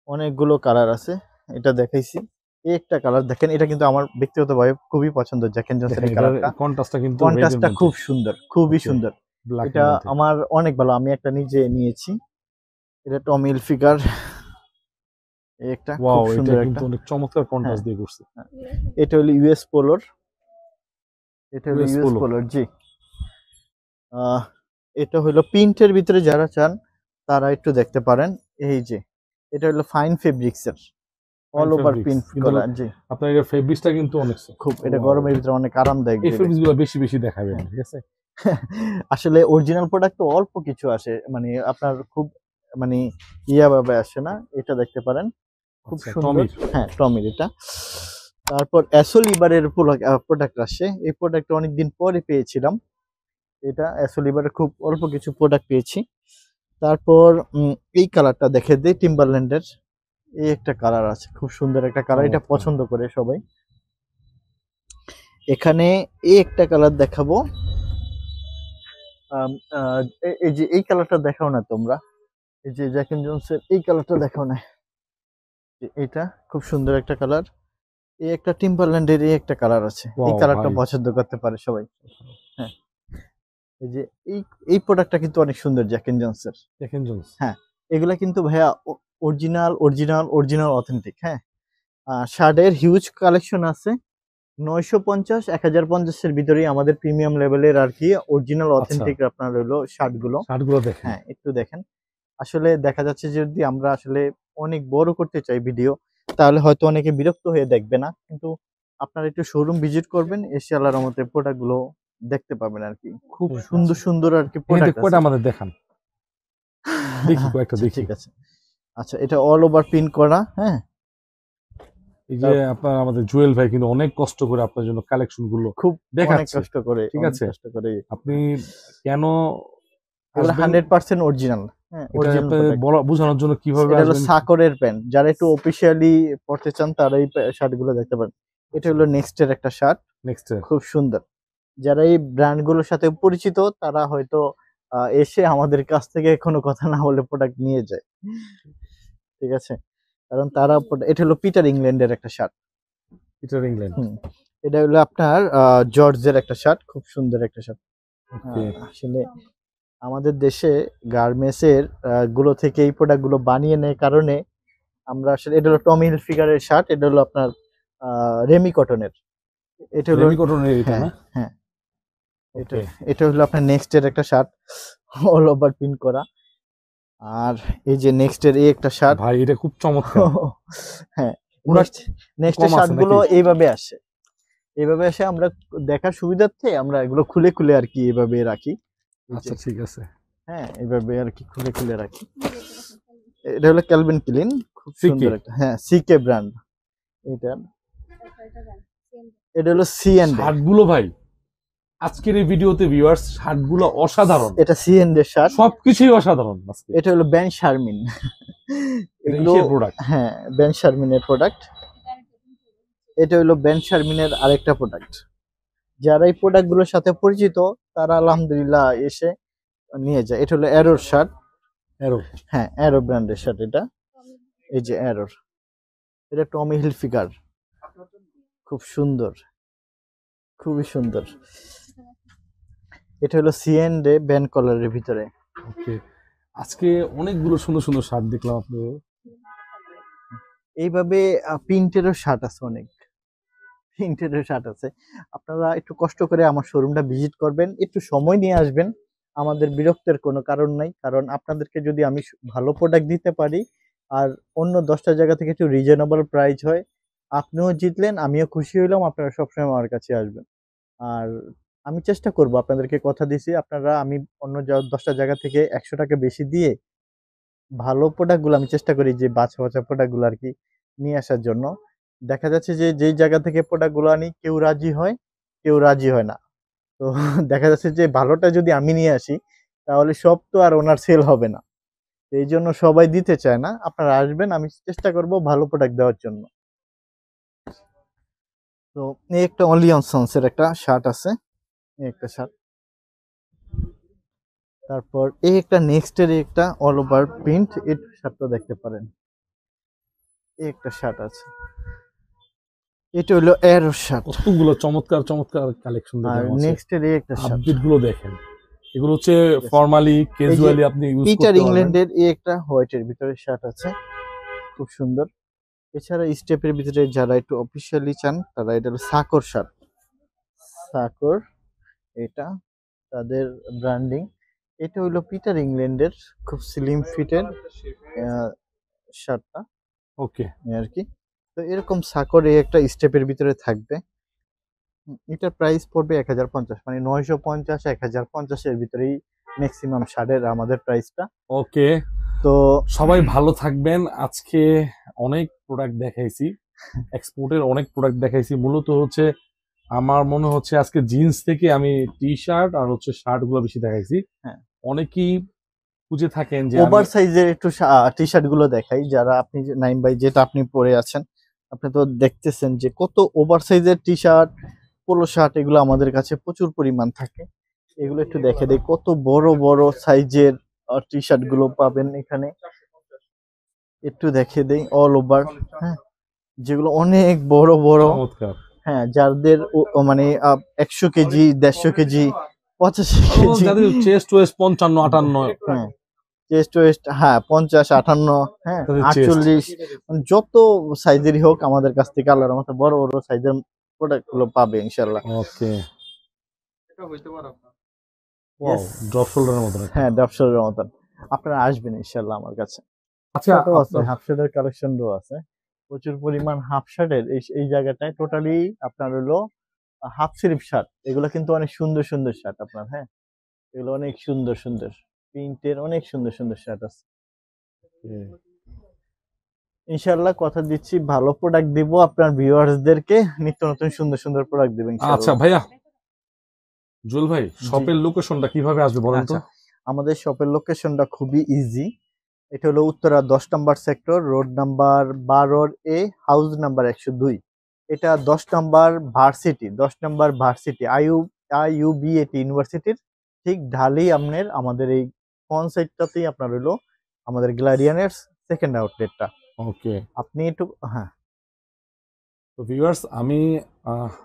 Speaker 2: অনেকগুলো কালার আছে। এটা দেখাইছি, এই একটা কালার দেখেন, এটা কিন্তু আমার ব্যক্তিগতভাবে খুবই পছন্দ, জ্যাক এন্ড জোনসের
Speaker 1: দেখেন
Speaker 2: এই
Speaker 1: এটার
Speaker 2: কালারটা।
Speaker 1: কন্ট্রাস্টটা কিন্তু রেড এর
Speaker 2: কন্ট্রাস্টটা
Speaker 1: মধ্যে।
Speaker 2: খুব সুন্দর, খুবই
Speaker 1: ওকে
Speaker 2: সুন্দর।
Speaker 1: ব্ল্যাক এর
Speaker 2: এটা
Speaker 1: মধ্যে।
Speaker 2: আমার অনেক ভালো, আমি একটা নিজে নিয়েছি। এটা টমি হিলফিগার, এই একটা খুব
Speaker 1: ওয়াও এটা
Speaker 2: সুন্দর
Speaker 1: কিন্তু
Speaker 2: একটা।
Speaker 1: অনেক চমৎকার
Speaker 2: হ্যাঁ
Speaker 1: কন্ট্রাস্ট দিয়ে করছে।
Speaker 2: হ্যাঁ। এটা হলো ইউএস পোলোর, এটা হলো
Speaker 1: ইউএস
Speaker 2: ইউএস
Speaker 1: পোলো।
Speaker 2: পোলোর জি। আহ, এটা হলো প্রিন্টের ভিতরে যারা চান তারা একটু দেখতে পারেন। এই যে এটা হলো ফাইন ফেব্রিক্সের,
Speaker 1: fine
Speaker 2: all over
Speaker 1: fabrics
Speaker 2: print
Speaker 1: কিন্তু
Speaker 2: করা জি।
Speaker 1: আপনার এটা ফেব্রিক্সটা কিন্তু অনেক
Speaker 2: খুব এটা
Speaker 1: ওয়াও।
Speaker 2: গরমের ভিতরে অনেক আরামদায়ক
Speaker 1: এই
Speaker 2: দিবে।
Speaker 1: ফেব্রিক্সগুলো বেশি বেশি দেখাবেন,
Speaker 2: হ্যাঁ।
Speaker 1: ঠিক আছে।
Speaker 2: আসলে অরিজিনাল প্রোডাক্ট তো অল্প কিছু আসে, মানে আপনার খুব মানে ভাবে আসে না। এটা দেখতে পারেন, খুব
Speaker 1: আচ্ছা
Speaker 2: সুন্দর।
Speaker 1: টমির।
Speaker 2: হ্যাঁ টমির এটা। তারপর অ্যাসোলিভারের প্রোডাক্ট আসে, এই প্রোডাক্টটা অনেকদিন পরে পেয়েছিলাম। এটা অ্যাসোলিভারের খুব অল্প কিছু প্রোডাক্ট পেয়েছি। তারপর এই কালারটা দেখে দিই, টিম্বারল্যান্ডের এই একটা কালার আছে, খুব সুন্দর একটা কালার, এটা
Speaker 1: চমৎকার।
Speaker 2: পছন্দ করে সবাই। এখানে এই একটা কালার দেখাবো। এই যে এই কালারটা দেখাও না তোমরা, এই যে জ্যাক এন্ড জোনসের এই কালারটা দেখাও না। এটা খুব সুন্দর একটা কালার। এই একটা টিম্বারল্যান্ডের এই একটা কালার আছে, এই
Speaker 1: ওয়াও
Speaker 2: কালারটা
Speaker 1: ভাই।
Speaker 2: পছন্দ করতে পারে সবাই। হ্যাঁ এই যে এই প্রোডাক্টটা কিন্তু অনেক সুন্দর, জ্যাক এন্ড জোনসের।
Speaker 1: দেখেন জোন্স।
Speaker 2: হ্যাঁ এগুলা কিন্তু ভাইয়া অরিজিনাল অরিজিনাল অরিজিনাল অথেন্টিক। হ্যাঁ শার্টের হিউজ কালেকশন আছে, 950 1050 এর ভিতরেই আমাদের প্রিমিয়াম লেভেলের আর কি অরিজিনাল
Speaker 1: আচ্ছা
Speaker 2: অথেন্টিক আপনার হলো শার্টগুলো।
Speaker 1: শার্টগুলো দেখেন।
Speaker 2: হ্যাঁ একটু দেখেন, আসলে দেখা যাচ্ছে যে যদি আমরা আসলে অনেক বড় করতে চাই ভিডিও, তাহলে হয়তো অনেকে বিরক্ত হয়ে দেখবে না, কিন্তু আপনারা একটু শোরুম ভিজিট করবেন, এসে আল্লাহর রহমতে প্রোডাক্ট গুলো দেখতে পাবেন আর কি। খুব
Speaker 1: ঠিক
Speaker 2: সুন্দর
Speaker 1: আছে।
Speaker 2: সুন্দর আর কি
Speaker 1: এখানে
Speaker 2: প্রোডাক্ট আছে।
Speaker 1: কয়টা আমাদের দেখান, দেখি কয়েকটা
Speaker 2: আচ্ছা,
Speaker 1: দেখি।
Speaker 2: ঠিক আছে। আচ্ছা, এটা অল ওভার প্রিন্ট করা, হ্যাঁ।
Speaker 1: এই যে আপনার আমাদের জুয়েল ভাই কিন্তু অনেক কষ্ট করে আপনার জন্য কালেকশন গুলো
Speaker 2: খুব অনেক
Speaker 1: দেখাচ্ছে,
Speaker 2: কষ্ট করে,
Speaker 1: ঠিক
Speaker 2: অনেক
Speaker 1: আছে?
Speaker 2: কষ্ট করে।
Speaker 1: আপনি কেন
Speaker 2: এগুলো
Speaker 1: আসবেন
Speaker 2: 100% অরিজিনাল, হ্যাঁ,
Speaker 1: এটা
Speaker 2: অরিজিনাল
Speaker 1: আপনি
Speaker 2: প্রোডাক্ট।
Speaker 1: বোঝানোর জন্য কিভাবে
Speaker 2: এটা হলো
Speaker 1: আসবেন?
Speaker 2: সাকরের প্যান্ট, যারা একটু অফিসিয়ালি পড়তে চান তারা এই শার্ট গুলো দেখতে পারেন। এটা হলো নেক্সটের একটা শার্ট,
Speaker 1: নেক্সট
Speaker 2: খুব সুন্দর। যারা এই ব্র্যান্ড গুলোর সাথে পরিচিত তারা হয়তো এসে আমাদের কাছ থেকে কোনো কথা না বলে প্রোডাক্ট নিয়ে যায়, ঠিক আছে? কারণ তারা এটা হলো পিটার ইংল্যান্ডের একটা শার্ট।
Speaker 1: Peter England.
Speaker 2: হুম, এটা হলো আপনার জর্জের একটা শার্ট, খুব সুন্দর একটা শার্ট।
Speaker 1: ওকে।
Speaker 2: আসলে আমাদের দেশে গার্মেন্টসের গুলো থেকে এই প্রোডাক্ট গুলো বানিয়ে নেয় কারণে আমরা আসলে, এটা হলো টমি হিলফিগারের শার্ট, এটা হলো আপনার রেমি কটনের। এটা হলো,
Speaker 1: রেমি কটনের এটা
Speaker 2: হ্যাঁ
Speaker 1: না?
Speaker 2: হ্যাঁ, এটা
Speaker 1: ওকে।
Speaker 2: এটা হলো আপনার নেক্সট এর একটা শার্ট, অল ওভার প্রিন্ট করা। আর এই যে নেক্সট এর এই একটা শার্ট।
Speaker 1: ভাই এটা খুব চমৎকার।
Speaker 2: হ্যাঁ,
Speaker 1: প্রোডাক্ট
Speaker 2: নেক্সট এর
Speaker 1: কম
Speaker 2: শার্ট
Speaker 1: আছে
Speaker 2: গুলো
Speaker 1: নাকি?
Speaker 2: এইভাবে আসে, এইভাবে আসে, আমরা দেখার সুবিধার্থে আমরা এগুলো খুলে খুলে আর কি এইভাবে রাখি। এই যে,
Speaker 1: আচ্ছা ঠিক আছে।
Speaker 2: হ্যাঁ, এইভাবে আর কি খুলে খুলে রাখি। এটা হলো ক্যালভিন ক্লিন, খুব
Speaker 1: সিকে
Speaker 2: সুন্দর একটা, হ্যাঁ, সিকে ব্র্যান্ড। এটা এটা হলো সি এন্ড এ।
Speaker 1: শার্টগুলো ভাই, আজকের এই ভিডিওতে ভিউয়ার্স শার্টগুলো অসাধারণ,
Speaker 2: এটা সি এন্ড এর শার্ট।
Speaker 1: সবকিছুই অসাধারণ আজকে।
Speaker 2: এটা হলো বেন শারমিন।
Speaker 1: এটা
Speaker 2: এগুলো,
Speaker 1: কিসের প্রোডাক্ট?
Speaker 2: হ্যাঁ, বেন শারমিনের প্রোডাক্ট। এটা হলো বেন শারমিনের আরেকটা প্রোডাক্ট। যারা এই প্রোডাক্ট গুলোর সাথে পরিচিত তারা আলহামদুলিল্লাহ এসে নিয়ে যায়। এটা হলো অ্যারোর শার্ট,
Speaker 1: এরো।
Speaker 2: হ্যাঁ, অ্যারো ব্র্যান্ডের শার্ট এটা। এই যে অ্যারোর, এটা টমি হিলফিগার, খুব সুন্দর, খুবই সুন্দর। এটা হলো সি এন্ড এ ব্যান্ড কলারের ভিতরে।
Speaker 1: ওকে। আজকে অনেকগুলো সুন্দর সুন্দর শার্ট দেখলাম আপনি।
Speaker 2: এইভাবে প্রিন্টেরও শার্ট আছে, অনেক প্রিন্টেরও শার্ট আছে। আপনারা একটু কষ্ট করে আমার শোরুমটা ভিজিট করবেন, একটু সময় নিয়ে আসবেন। আমাদের বিরক্তের কোনো কারণ নাই, কারণ আপনাদেরকে যদি আমি ভালো প্রোডাক্ট দিতে পারি আর অন্য 10টা জায়গা থেকে একটু রিজনেবল প্রাইস হয়, আপনিও জিতলেন, আমিও খুশি হইলাম, আপনারা সবসময় আমার কাছে আসবেন। আর আমি চেষ্টা করব, আপনাদেরকে কথা দিছি, আপনারা, আমি অন্য 10টা জায়গা থেকে 100 টাকা বেশি দিয়ে ভালো প্রোডাক্টগুলো আমি চেষ্টা করি যে বাছা বাছা প্রোডাক্টগুলো আর কি নিয়ে আসার জন্য। দেখা যাচ্ছে যে যেই জায়গা থেকে প্রোডাক্টগুলো আনি কেউ রাজি হয়, কেউ রাজি হয় না। তো দেখা যাচ্ছে যে ভালোটা যদি আমি নিয়ে আসি তাহলে সব তো আর ওনার সেল হবে না। তো এই জন্য সবাই দিতে চায় না। আপনারা আসবেন, আমি চেষ্টা করব ভালো প্রোডাক্ট দেওয়ার জন্য। তো এই একটা অনলি অন সন্স এর একটা শার্ট আছে, এই একটা শার্ট। তারপর এই একটা নেক্সট এর একটা অল ওভার প্রিন্ট, এই শার্টটা দেখতে পারেন। এই একটা শার্ট আছে, এটা হলো অ্যারো শার্ট।
Speaker 1: কতগুলো চমৎকার চমৎকার কালেকশন
Speaker 2: আর
Speaker 1: দেখলাম আছে।
Speaker 2: নেক্সট এর এই একটা শার্ট।
Speaker 1: আপডেট গুলো দেখেন, এগুলো হচ্ছে
Speaker 2: ঠিক আছে।
Speaker 1: ফর্মালি
Speaker 2: এই যে
Speaker 1: ক্যাজুয়ালি আপনি ইউজ
Speaker 2: পিটার
Speaker 1: করতে পারবেন।
Speaker 2: ইংল্যান্ডের এই একটা হোয়াইটের ভিতরে শার্ট আছে, খুব সুন্দর। এছাড়া স্টেপের ভিতরে যারা একটু অফিসিয়ালি চান তারা, এটা হলো সাকর শার্ট, সাকর, এটা তাদের ব্র্যান্ডিং। এটা হইলো পিটার ইংল্যান্ডের, খুব স্লিম ফিটের শার্টটা
Speaker 1: ওকে।
Speaker 2: আর কি। তো এরকম সাকর এই একটা স্টেপের ভিতরে থাকবে। এটার প্রাইস পড়বে 1050, মানে 950 1050 এর ভিতরেই ম্যাক্সিমাম শার্টের আমাদের প্রাইসটা।
Speaker 1: ওকে।
Speaker 2: তো
Speaker 1: সবাই ভালো থাকবেন। আজকে অনেক প্রোডাক্ট দেখাইছি, এক্সপোর্টের অনেক প্রোডাক্ট দেখাইছি। মূলত হচ্ছে আমার মনে হচ্ছে আজকে জিন্স থেকে আমি টি শার্ট আর হচ্ছে শার্ট গুলো বেশি দেখাইছি।
Speaker 2: হ্যাঁ,
Speaker 1: অনেকেই খুঁজে থাকেন যে
Speaker 2: ওভার সাইজের একটু টি শার্ট গুলো দেখাই, যারা আপনি নাইম ভাই যেটা আপনি পরে আছেন, আপনি তো দেখতেছেন যে কত ওভার সাইজের টি শার্ট, পোলো শার্ট, এগুলো আমাদের কাছে প্রচুর পরিমাণ থাকে। এগুলো একটু দেখে দেই, কত বড় বড় সাইজের টি শার্ট গুলো পাবেন এখানে, একটু দেখে দেই অল ওভার। হ্যাঁ, যেগুলো অনেক বড় বড়,
Speaker 1: চমৎকার।
Speaker 2: হ্যাঁ, যাদের মানে 100 কেজি, 150 কেজি, 85 কেজি,
Speaker 1: যাদের চেস্ট ওয়েস্ট 55 58,
Speaker 2: হ্যাঁ, চেস্ট ওয়েস্ট, হ্যাঁ, 50 58, হ্যাঁ,
Speaker 1: তাদের চেস্ট।
Speaker 2: 48, মানে যত সাইজেরই হোক আমাদের কাছ থেকে আল্লাহর মতো বড় বড় সাইজের প্রোডাক্ট গুলো পাবে ইনশাল্লাহ।
Speaker 1: ওকে। Wow,
Speaker 2: Yes.
Speaker 1: ড্রপ শোল্ডারের মতন একটা।
Speaker 2: হ্যাঁ, ডপসলের মতন। আপনারা আসবেন ইনশাল্লাহ আমার কাছে।
Speaker 1: আচ্ছা
Speaker 2: শার্টও আছে,
Speaker 1: আপনার
Speaker 2: হাফ শার্টের কালেকশনও আছে। প্রচুর পরিমাণ হাফ শার্টের এই জায়গাটায় টোটালি আপনার হলো হাফ স্লিভ শার্ট। এগুলো কিন্তু অনেক সুন্দর সুন্দর শার্ট আপনার, হ্যাঁ? এগুলো অনেক সুন্দর সুন্দর প্রিন্টের, অনেক সুন্দর সুন্দর শার্ট আছে। ইনশাল্লাহ কথা দিচ্ছি ভালো প্রোডাক্ট দিব আপনার ভিউয়ার্সদেরকে, নিত্য নতুন সুন্দর সুন্দর প্রোডাক্ট দিব
Speaker 1: আচ্ছা
Speaker 2: ইনশাল্লাহ।
Speaker 1: ভাইয়া, জুয়েল ভাই
Speaker 2: জি।
Speaker 1: শপের লোকেশনটা কিভাবে আসবে বলেন তো?
Speaker 2: আচ্ছা, আমাদের শপের লোকেশনটা খুবই ইজি। এটা হলো উত্তরা 10 নম্বর সেক্টর, রোড নাম্বার 12 এ, হাউস নাম্বার 102। এটা 10 নম্বর ভার্সিটি, 10 নম্বর ভার্সিটি আইইউবিএটি ইউনিভার্সিটির ঠিক ঢালেই আপনার আমাদের এই ফ্রন্ট সাইডটাতেই আপনার হলো আমাদের গ্লাডিয়ানের সেকেন্ড আউটলেটটা।
Speaker 1: ওকে,
Speaker 2: আপনি একটু, হ্যাঁ
Speaker 1: তো ভিউয়ার্স আমি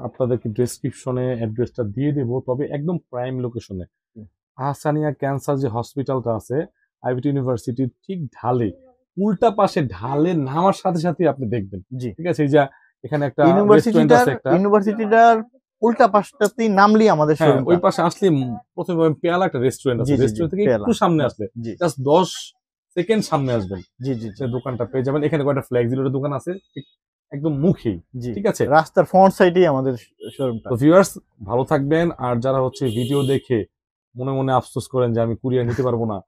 Speaker 1: আপনাদেরকে ডেসক্রিপশনে অ্যাড্রেসটা দিয়ে দেব, তবে একদম প্রাইম লোকেশনে
Speaker 2: হুম।
Speaker 1: আহসানিয়া ক্যান্সার যে হসপিটালটা আছে আইবিটি ইউনিভার্সিটির ঠিক ঢালে, উল্টা পাশে ঢালে নামার সাথে সাথে আপনি দেখবেন,
Speaker 2: জি,
Speaker 1: ঠিক আছে? এই যে এখানে একটা রেস্টুরেন্ট আছে একটা,
Speaker 2: ইউনিভার্সিটিটার উল্টা পাশটাতেই নামলি আমাদের
Speaker 1: হ্যাঁ ওই
Speaker 2: শোরুমটা।
Speaker 1: পাশে আসলে প্রথমে পেয়ালা একটা রেস্টুরেন্ট
Speaker 2: জি
Speaker 1: আছে,
Speaker 2: জি জি,
Speaker 1: রেস্টুরেন্ট থেকে
Speaker 2: পেয়ালা।
Speaker 1: একটু সামনে আসলে
Speaker 2: জি
Speaker 1: জাস্ট 10 সেকেন্ড সামনে আসবেন,
Speaker 2: জি জি জি
Speaker 1: সে দোকানটা পেয়ে যাবেন। এখানে কয়েকটা ফ্লেক্সিলোর দোকান আছে ঠিক একদম মুখেই,
Speaker 2: জি,
Speaker 1: ঠিক আছে?
Speaker 2: রাস্তার ফ্রন্ট সাইডেই আমাদের শোরুমটা।
Speaker 1: তো ভিউয়ার্স ভালো থাকবেন, আর যারা হচ্ছে ভিডিও দেখে মনে মনে আফসোস করেন যে আমি কুরিয়ার নিতে পারবো না,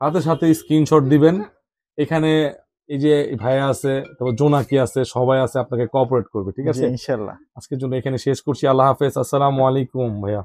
Speaker 1: সাথে সাথে স্ক্রিনশট দিবেন। এখানে এই যে ভাইয়া আছে, তারপর জোনাকি আছে, সবাই আছে, আপনাকে কোঅপারেট করবে, ঠিক
Speaker 2: জি
Speaker 1: আছে?
Speaker 2: ইনশাল্লাহ।
Speaker 1: আজকের জন্য এখানে শেষ করছি। আল্লাহ হাফেজ, আসসালামু আলাইকুম ভাইয়া।